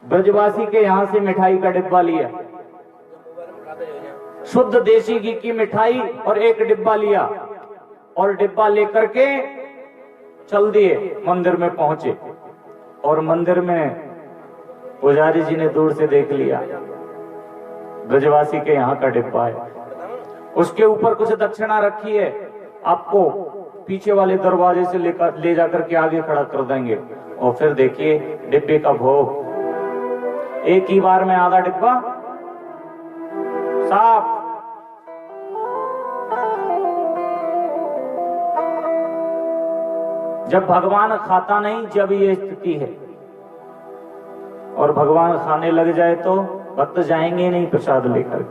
ब्रजवासी के यहां से मिठाई का डिब्बा लिया, शुद्ध देसी घी की मिठाई और एक डिब्बा लिया, और डिब्बा लेकर के चल दिए, मंदिर में पहुंचे। और मंदिर में पुजारी जी ने दूर से देख लिया ब्रजवासी के यहाँ का डिब्बा है, उसके ऊपर कुछ दक्षिणा रखी है, आपको पीछे वाले दरवाजे से ले जाकर के आगे खड़ा कर देंगे। और फिर देखिए डिब्बे का भोग, एक ही बार में आधा डिब्बा साफ। जब भगवान खाता नहीं, जब ये स्थिति है, और भगवान खाने लग जाए तो भक्त जाएंगे नहीं प्रसाद लेकर।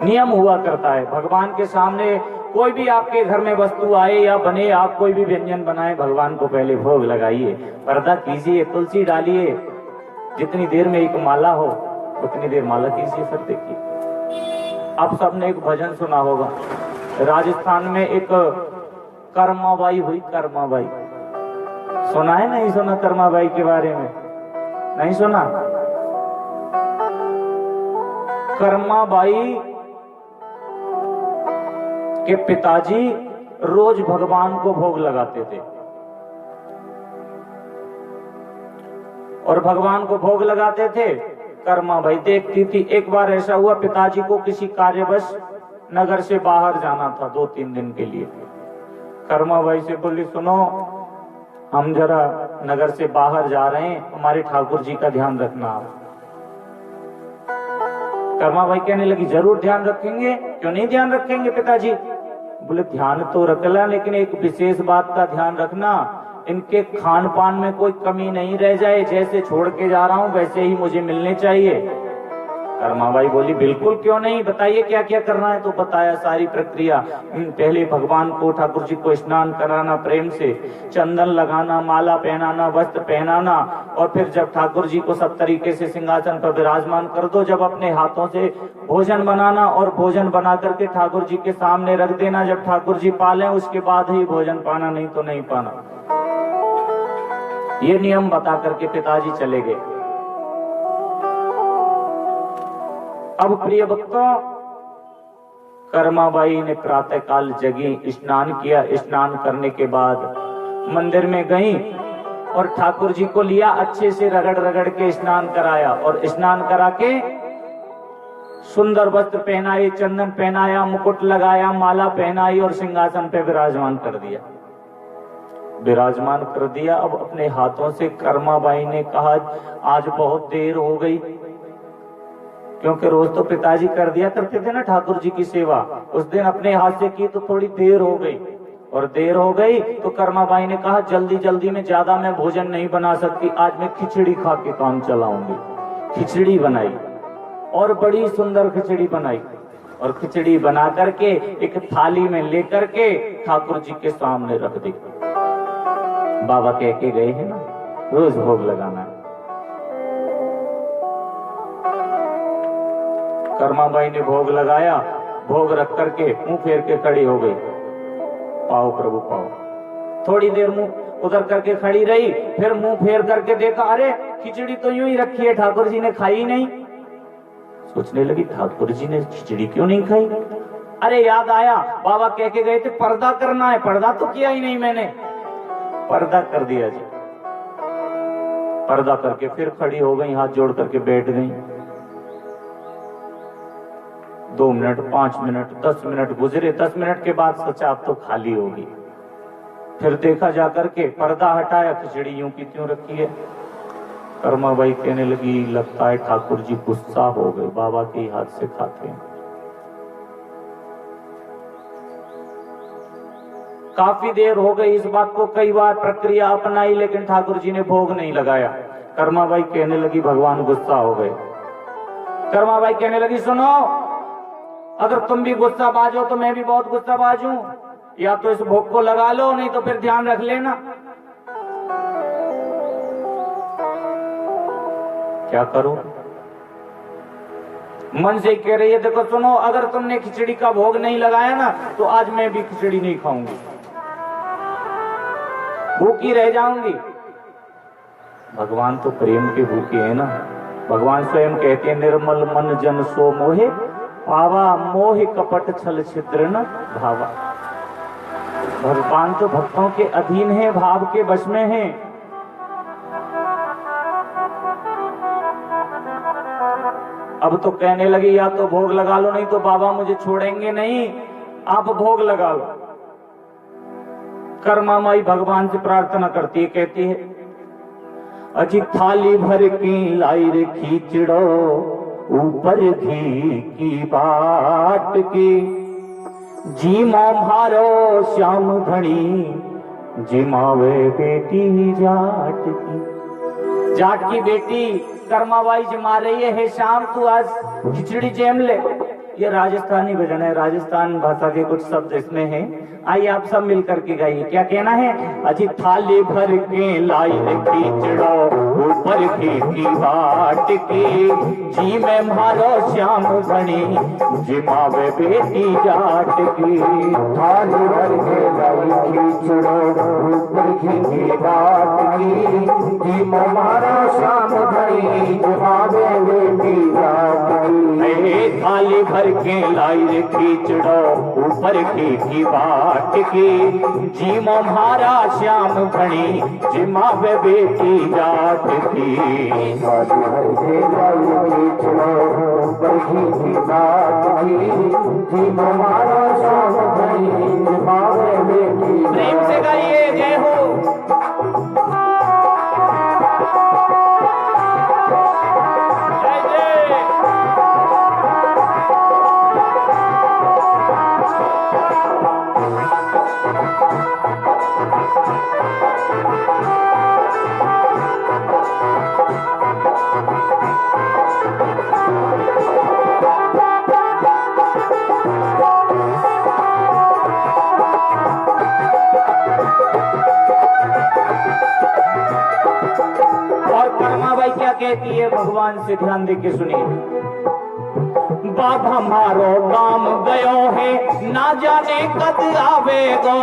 नियम हुआ करता है, भगवान के सामने कोई भी आपके घर में वस्तु आए या बने, आप कोई भी व्यंजन बनाए, भगवान को पहले भोग लगाइए, पर्दा कीजिए, तुलसी डालिए, जितनी देर में एक माला हो उतनी देर माला कीजिए। फिर देखिए, आप सबने एक भजन सुना होगा, राजस्थान में एक कर्माबाई हुई, कर्माबाई सुना है नहीं सुना? कर्माबाई के बारे में नहीं सुना? कर्माबाई के पिताजी रोज भगवान को भोग लगाते थे, और भगवान को भोग लगाते थे। कर्माबाई देखती थी। एक बार ऐसा हुआ, पिताजी को किसी कार्यवश नगर से बाहर जाना था 2-3 दिन के लिए। कर्माबाई से बोली, सुनो हम जरा नगर से बाहर जा रहे हैं, हमारे ठाकुर जी का ध्यान रखना आप। कर्माबाई कहने लगी, जरूर ध्यान रखेंगे, क्यों नहीं ध्यान रखेंगे पिताजी। बोले, ध्यान तो रखला, लेकिन एक विशेष बात का ध्यान रखना, इनके खान पान में कोई कमी नहीं रह जाए, जैसे छोड़ के जा रहा हूं वैसे ही मुझे मिलने चाहिए। कर्माबाई बोली, बिल्कुल, क्यों नहीं, बताइए क्या क्या करना है। तो बताया सारी प्रक्रिया। पहले भगवान को, ठाकुर जी को स्नान कराना, प्रेम से चंदन लगाना, माला पहनाना, वस्त्र पहनाना, और फिर जब ठाकुर जी को सब तरीके से सिंहासन पर विराजमान कर दो, जब अपने हाथों से भोजन बनाना, और भोजन बना करके ठाकुर जी के सामने रख देना। जब ठाकुर जी पालें उसके बाद ही भोजन पाना, नहीं तो नहीं पाना। ये नियम बता करके पिताजी चले गए। अब प्रिय भक्तों, कर्माबाई ने प्रातः काल जगी, स्नान किया, स्नान करने के बाद मंदिर में गई और ठाकुर जी को लिया, अच्छे से रगड़ रगड़ के स्नान कराया, और स्नान करा के सुंदर वस्त्र पहनाए, चंदन पहनाया, मुकुट लगाया, माला पहनाई, और सिंहासन पे विराजमान कर दिया। विराजमान कर दिया। अब अपने हाथों से कर्माबाई ने कहा, आज बहुत देर हो गई, क्योंकि रोज तो पिताजी कर दिया करते थे ना ठाकुर जी की सेवा, उस दिन अपने हाथ से की तो थोड़ी देर हो गई। और देर हो गई तो कर्माबाई ने कहा, जल्दी जल्दी में ज्यादा मैं भोजन नहीं बना सकती, आज मैं खिचड़ी खा के काम चलाऊंगी। खिचड़ी बनाई, और बड़ी सुंदर खिचड़ी बनाई, और खिचड़ी बना करके एक थाली में लेकर के ठाकुर जी के सामने रख दी। बाबा कह के गए हैं ना, रोज भोग लगाना है। कर्माबाई ने भोग लगाया, भोग रख करके मुंह फेर के खड़ी हो गई, पाओ प्रभु पाओ। थोड़ी देर मुंह उधर करके खड़ी रही, फिर मुंह फेर करके देखा, अरे खिचड़ी तो यूं ही रखी है, ठाकुर जी ने खाई नहीं। सोचने लगी ठाकुर जी ने खिचड़ी क्यों नहीं खाई। अरे याद आया, बाबा कह के गए थे पर्दा करना है, पर्दा तो किया ही नहीं मैंने। पर्दा कर दिया जी। पर्दा करके फिर खड़ी हो गई, हाथ जोड़ करके बैठ गई। 2 मिनट, 5 मिनट, 10 मिनट गुजरे। 10 मिनट के बाद सोचा अब तो खाली होगी। फिर देखा जाकर के, पर्दा हटाया, खिचड़ी यूं की त्यों रखी है। कर्माबाई कहने लगी लगता है ठाकुर जी गुस्सा हो गए, बाबा के हाथ से खाते हैं। काफी देर हो गई, इस बात को कई बार प्रक्रिया अपनाई, लेकिन ठाकुर जी ने भोग नहीं लगाया। कर्माबाई कहने लगी भगवान गुस्सा हो गए। कर्माबाई कहने लगी सुनो, अगर तुम भी गुस्सा बाज हो तो मैं भी बहुत गुस्सा बाज हूं, या तो इस भोग को लगा लो, नहीं तो फिर ध्यान रख लेना। क्या करो? मन से कह रही है देखो सुनो, अगर तुमने खिचड़ी का भोग नहीं लगाया ना तो आज मैं भी खिचड़ी नहीं खाऊंगी, भूखी रह जाऊंगी। भगवान तो प्रेम के भूखे हैं ना। भगवान स्वयं कहते हैं निर्मल मन जन सो मोहे पावा, मोह कपट छल छिद्र न भावा। भगवान तो भक्तों के अधीन है, भाव के वश में है। अब तो कहने लगी या तो भोग लगा लो, नहीं तो बाबा मुझे छोड़ेंगे नहीं, आप भोग लगा लो। कर्मामाई भगवान से प्रार्थना करती है, कहती है अजी थाली भर की लाई रे खींचड़ो, ऊपर घी की बाट की, जी मां भारो श्याम घड़ी, जी मावे बेटी जाट की। जाट की बेटी कर्माबाई जमा रही है श्याम तू आज खिचड़ी जेम ले। ये राजस्थानी भजन है, राजस्थान भाषा के कुछ शब्द इसमें हैं। आइए आप सब मिलकर के गाइए। क्या कहना है? अजी थाली भर के लाई खींचड़ो, ऊपर घी की बाट की, जी में मारो श्याम घड़ी, जी मावे बेटी जाट की। थाली भर के लाई खींचड़ो, ऊपर घी की बाट की, जी में मारो श्याम घड़ी, जी मावे बेटी जाट की। थाली भर के लाई रे खींचड़ो, ऊपर घी की बाट की, जी मारा श्याम घड़ी, जी मावे बेटी जाट की। थाली भर के लाई खींचड़ो, ऊपर घी की बाट की, जी मारा श्याम घड़ी, जी मावे बेटी। प्रेम से गाइए जय हो। क्या कहती है भगवान से ध्यान देके सुनिए। बाबा मारो काम गयो है, ना जाने कद आवेगो।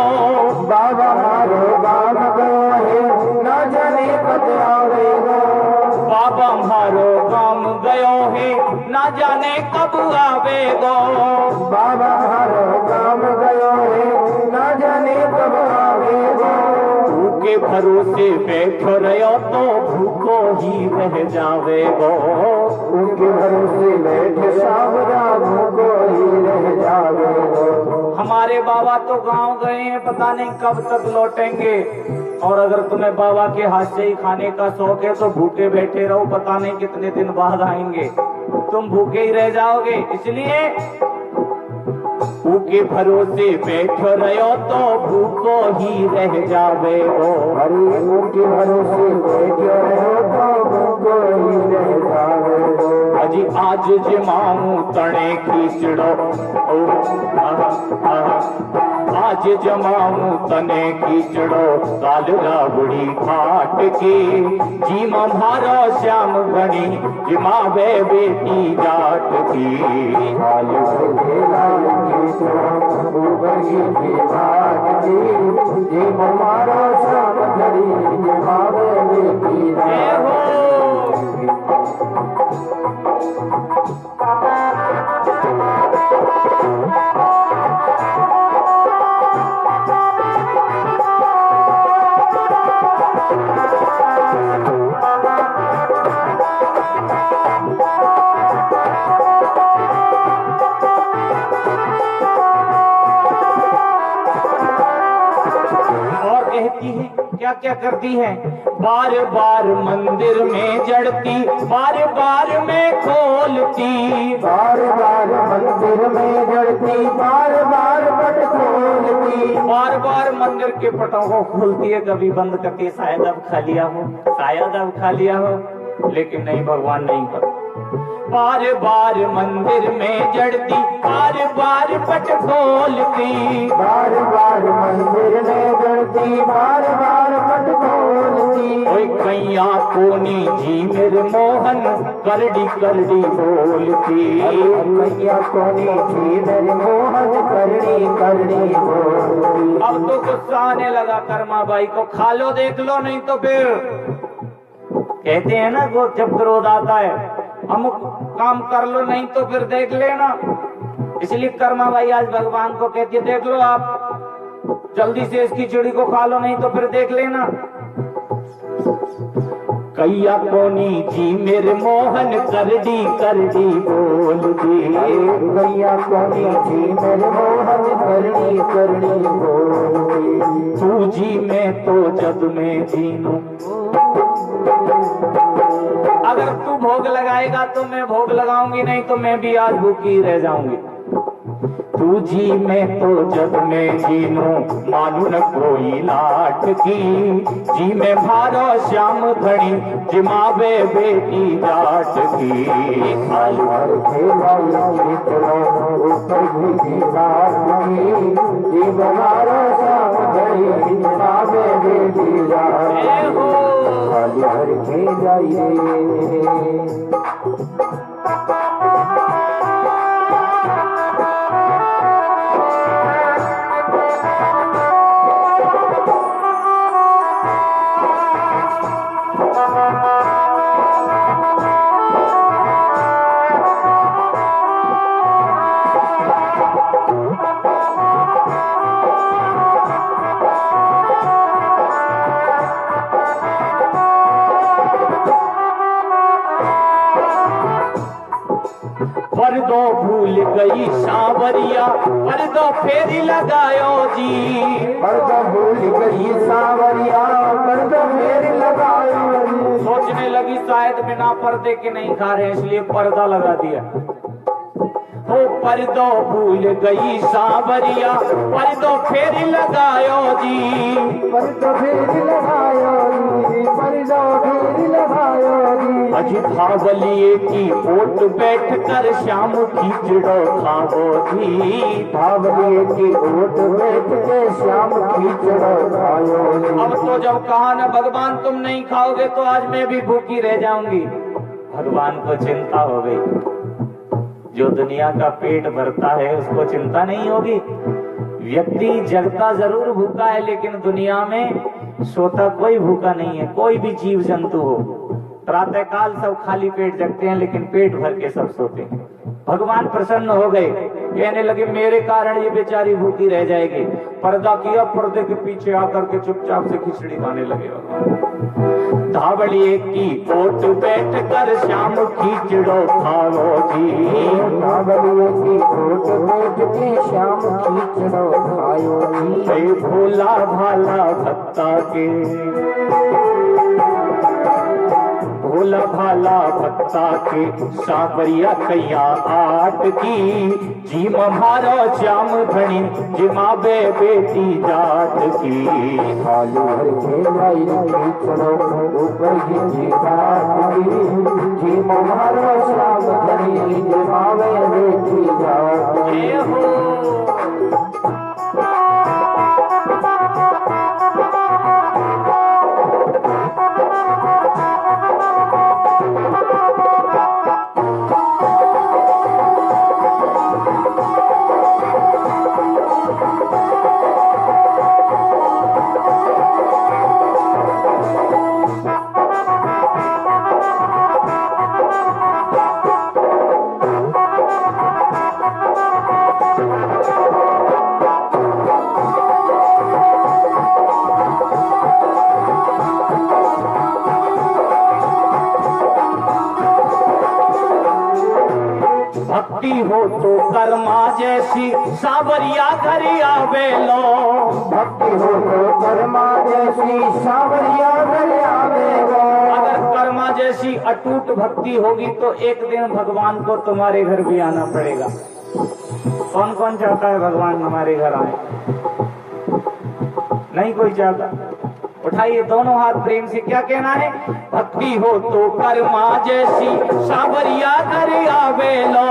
बाबा मारो काम गयो है, ना जाने कद आवेगो। बाबा मारो काम गयो है, ना जाने कब आवेगो। बाबा मारो काम गयो है, ना जाने कब आवेगो। भूखे भरोसे बैठो रहो तो भूखो ही रह जावेगो। उनके भरोसे बैठे सावरा, भूखो ही रह जावेगो। हमारे बाबा तो गांव गए हैं, पता नहीं कब तक लौटेंगे। और अगर तुम्हें बाबा के हाथ से ही खाने का शौक है तो भूखे बैठे रहो, पता नहीं कितने दिन बाद आएंगे, तुम भूखे ही रह जाओगे। इसलिए भूखे भरोसे बैठो रहो तो भूखो ही रह जावेगो। अरे उनके भरोसे बैठो रहो तो भूखो ही रह जावेगो। अजी आज जमाऊं तणे खींचड़ो, आज आज जमाऊं तने कीचड़ो काल राबड़ी खाट के जी मारो श्याम गणी जिमावे बेटी जाट की हाल खेला जी हमारा श्याम घड़ी जिमावे बेटी क्या क्या करती है बार बार मंदिर में जड़ती बार बार में खोलती बार बार मंदिर में जड़ती बार बार पट खोलती बार बार मंदिर के पटों को खोलती है कभी बंद करके शायद अब खा लिया हो लेकिन नहीं भगवान नहीं कर बार बार मंदिर में जड़ती बार बार पट खोलती बार बार मंदिर में जड़ती बार बार पट खोलती ओए कैया कोनी जी मेरे मोहन करड़ी करड़ी बोलती कैया कोनी जी मेरे मोहन करड़ी करड़ी बोलती अब तो गुस्सा आने लगा कर्मा बाई को खा लो देख लो नहीं तो फिर कहते हैं ना वो जब क्रोध आता है अमुक काम कर लो नहीं तो फिर देख लेना इसलिए कर्मा भाई आज भगवान को कहती है देख लो आप जल्दी से इसकी चिड़ी को खा लो नहीं तो फिर देख लेना कैया कोनी जी मेरे मोहन करड़ी करड़ी बोलती कैया कोनी जी मेरे मोहन करड़ी करड़ी बोलती तू जी मैं तो जग में जीनू अगर तू भोग लगाएगा तो मैं भोग लगाऊंगी नहीं तो मैं भी आज भूखी रह जाऊंगी तू जी मैं तो जग में जीनू मानू न कोई लाट की जी मैं भारो श्याम घड़ी जिमावे बेटी जाट की पर्दो भूल गई सांवरिया पर्दो फेरी लगायो जी पर्दो भूल गई सांवरिया पर्दो फेरी लगायो जी सोचने लगी शायद बिना पर्दे के नहीं खा रहे इसलिए पर्दा लगा दिया ओ पर्दो भूल गई सांवरिया पर्दो फेरी लगायो जी पर्दो फेरी लगायो जी पर्दो फेरी लगायो जी अजी धावलिए की ओट बैठ कर श्याम खींचड़ो खाओ जी धावलिए की ओट बैठ के श्याम खींचड़ो खाओ जी अब तो जब कहा ना भगवान तुम नहीं खाओगे तो आज मैं भी भूखी रह जाऊंगी भगवान को चिंता हो गई जो दुनिया का पेट भरता है उसको चिंता नहीं होगी व्यक्ति जगता जरूर भूखा है लेकिन दुनिया में सोता कोई भूखा नहीं है कोई भी जीव जंतु हो प्रातः काल सब खाली पेट जगते हैं लेकिन पेट भर के सब सोते हैं भगवान प्रसन्न हो गए कहने लगे मेरे कारण ये बेचारी भूखी रह जाएगी पर्दा किया पर्दे के पीछे आकर के चुपचाप से खिचड़ी खाने लगे धावड़िए की ओट बैठ कर श्याम खींचड़ो खाओ जी धावड़िए की ओट बैठ के श्याम खींचड़ो खाओ जी भोला भाला भक्ता के भोला भाला भक्ता के सांवरिया कैया आट की जी मारो श्याम घड़ी जिमावे बेटी जाट की खाली भर के लाई खींचड़ो ऊपर जी जाट की जी मारो श्याम घड़ी जिमावे बेटी जाट की कर्मा जैसी सावरिया घर आवे लो। भक्ति हो तो कर्मा जैसी सावरिया घर आवे लो। अगर कर्मा जैसी अटूट भक्ति होगी तो एक दिन भगवान को तुम्हारे घर भी आना पड़ेगा। कौन कौन चाहता है भगवान हमारे घर आए? नहीं कोई चाहता। उठाइए दोनों हाथ प्रेम से, क्या कहना है? भक्ति हो तो कर्मा जैसी सावरिया घर आवे लो।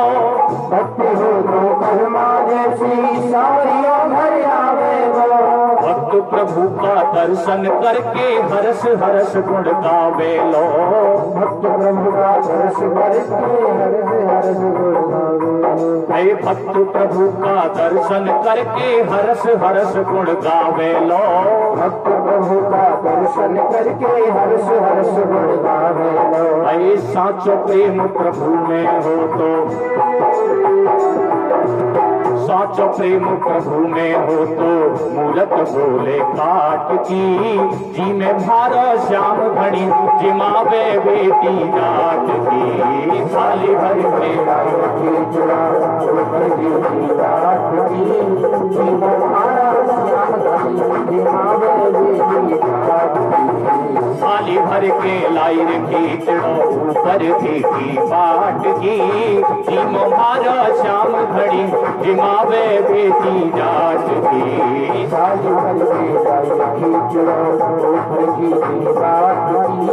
भक्ति हो तो कर्मा जैसी सावरिया घर आवे लो। भक्त प्रभु का दर्शन करके हर्ष हर्ष गुण गावे लो। भक्त प्रभु का दर्शन करके हर्ष हर्ष गुण गावे लो। हे भक्त प्रभु का दर्शन करके हर्ष हर्ष गुण गावे लो। भक्त प्रभु का दर्शन करके हर्ष हर्ष गुण गावे लो। हे साचो प्रेम प्रभु में हो तो, साचो प्रेम प्रभु में हो तो मूरत बोले काट की। जी में भारा श्याम घड़ी जिमावे बेटी जाट की। थाली भर के थाली भर के लाई रखी चढ़ो ऊपर थी पाट की। जी में भारा श्याम घड़ी जिमावे बेटी जाट की। थाली भर के लाई रखी चढ़ो ऊपर थी पाट की।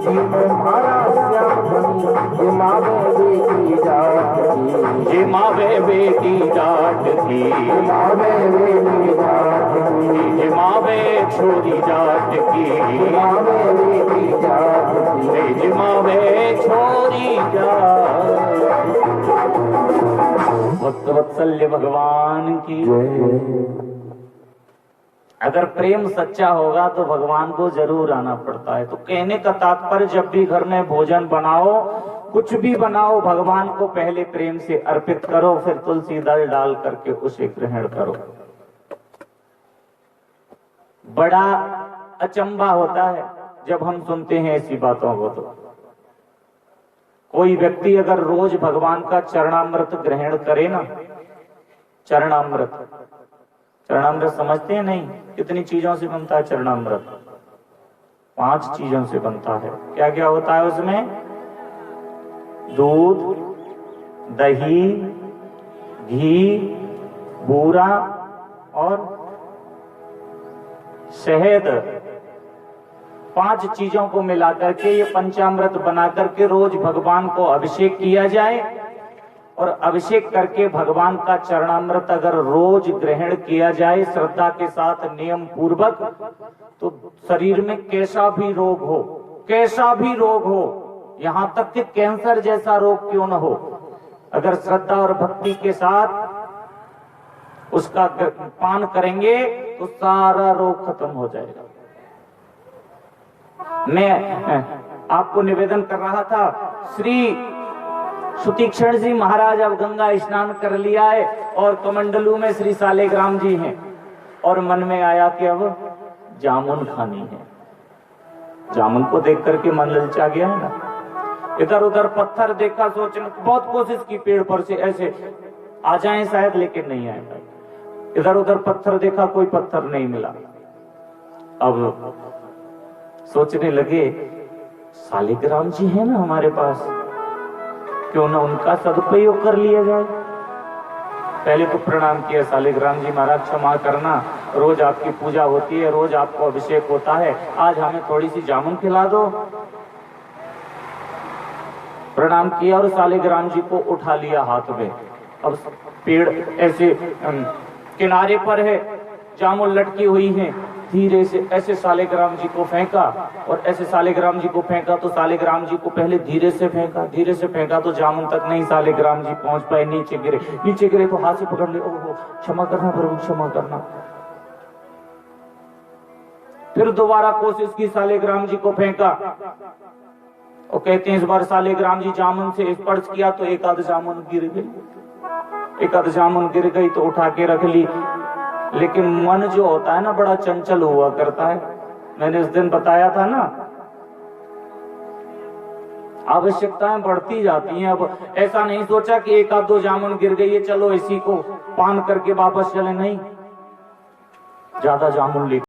जी में भारा श्याम घड़ी जिमावे बेटी जाट की। जिमावे बेटी जाट की। जिमावे बेटी जाट की। जिमावे छोरी जाट की। जिमावे बेटी जाट की। जिमावे छोरी जाट। भक्त वत्सल्य भगवान की। अगर प्रेम सच्चा होगा तो भगवान को जरूर आना पड़ता है। तो कहने का तात्पर्य, जब भी घर में भोजन बनाओ, कुछ भी बनाओ, भगवान को पहले प्रेम से अर्पित करो, फिर तुलसी दल डाल करके उसे ग्रहण करो। बड़ा अचंभा होता है जब हम सुनते हैं ऐसी बातों को। तो कोई व्यक्ति अगर रोज भगवान का चरणामृत ग्रहण करे ना, चरणामृत, चरणामृत समझते हैं? नहीं। कितनी चीजों से बनता है चरणामृत? 5 चीजों से बनता है। क्या क्या होता है उसमें? दूध, दही, घी, बूरा और शहद। 5 चीजों को मिलाकर के ये पंचामृत बनाकर के रोज भगवान को अभिषेक किया जाए। और अभिषेक करके भगवान का चरणामृत अगर रोज ग्रहण किया जाए श्रद्धा के साथ, नियम पूर्वक, तो शरीर में कैसा भी रोग हो, कैसा भी रोग हो, यहां तक कि कैंसर जैसा रोग क्यों न हो, अगर श्रद्धा और भक्ति के साथ उसका पान करेंगे तो सारा रोग खत्म हो जाएगा। मैं आपको निवेदन कर रहा था, श्री सुतीक्षण जी महाराज अब गंगा स्नान कर लिया है और कमंडलू में श्री सालेग्राम जी हैं, और मन में आया कि अब जामुन खानी है। जामुन को देख करके मन ललचा गया है ना। इधर उधर पत्थर देखा, सोचने बहुत कोशिश की पेड़ पर से ऐसे आ जाए शायद, लेकिन नहीं आएगा। इधर उधर पत्थर देखा, कोई पत्थर नहीं मिला। अब सोचने लगे सालिग्राम जी है ना हमारे पास, क्यों ना उनका सदुपयोग कर लिया जाए। पहले तो प्रणाम किया, सालिग्राम जी महाराज क्षमा करना, रोज आपकी पूजा होती है, रोज आपको अभिषेक होता है, आज हमें थोड़ी सी जामुन खिला दो। प्रणाम किया और सालिग्राम जी को उठा लिया हाथ में। अब पेड़ ऐसे किनारे पर है, जामुन लटकी हुई है, धीरे से ऐसे सालिग्राम जी को फेंका और ऐसे सालिग्राम जी को फेंका तो सालिग्राम जी को पहले धीरे से फेंका, धीरे से फेंका तो जामुन तक नहीं सालिग्राम जी पहुंच पाए, नीचे गिरे, नीचे गिरे तो हाथ से पकड़ ले, ओहो क्षमा करना प्रभु क्षमा करना। फिर दोबारा कोशिश की, सालिग्राम जी को फेंका और कहते हैं इस बार सालिग्राम जी जामुन से स्पर्श किया तो एक आध जामुन गिर गई, एक आध जामुन गिर गई तो उठा के रख ली। लेकिन मन जो होता है ना बड़ा चंचल हुआ करता है। मैंने उस दिन बताया था ना, आवश्यकताएं बढ़ती जाती हैं। अब ऐसा नहीं सोचा कि एक आध दो जामुन गिर गई है, चलो इसी को पान करके वापस चले, नहीं, ज्यादा जामुन ले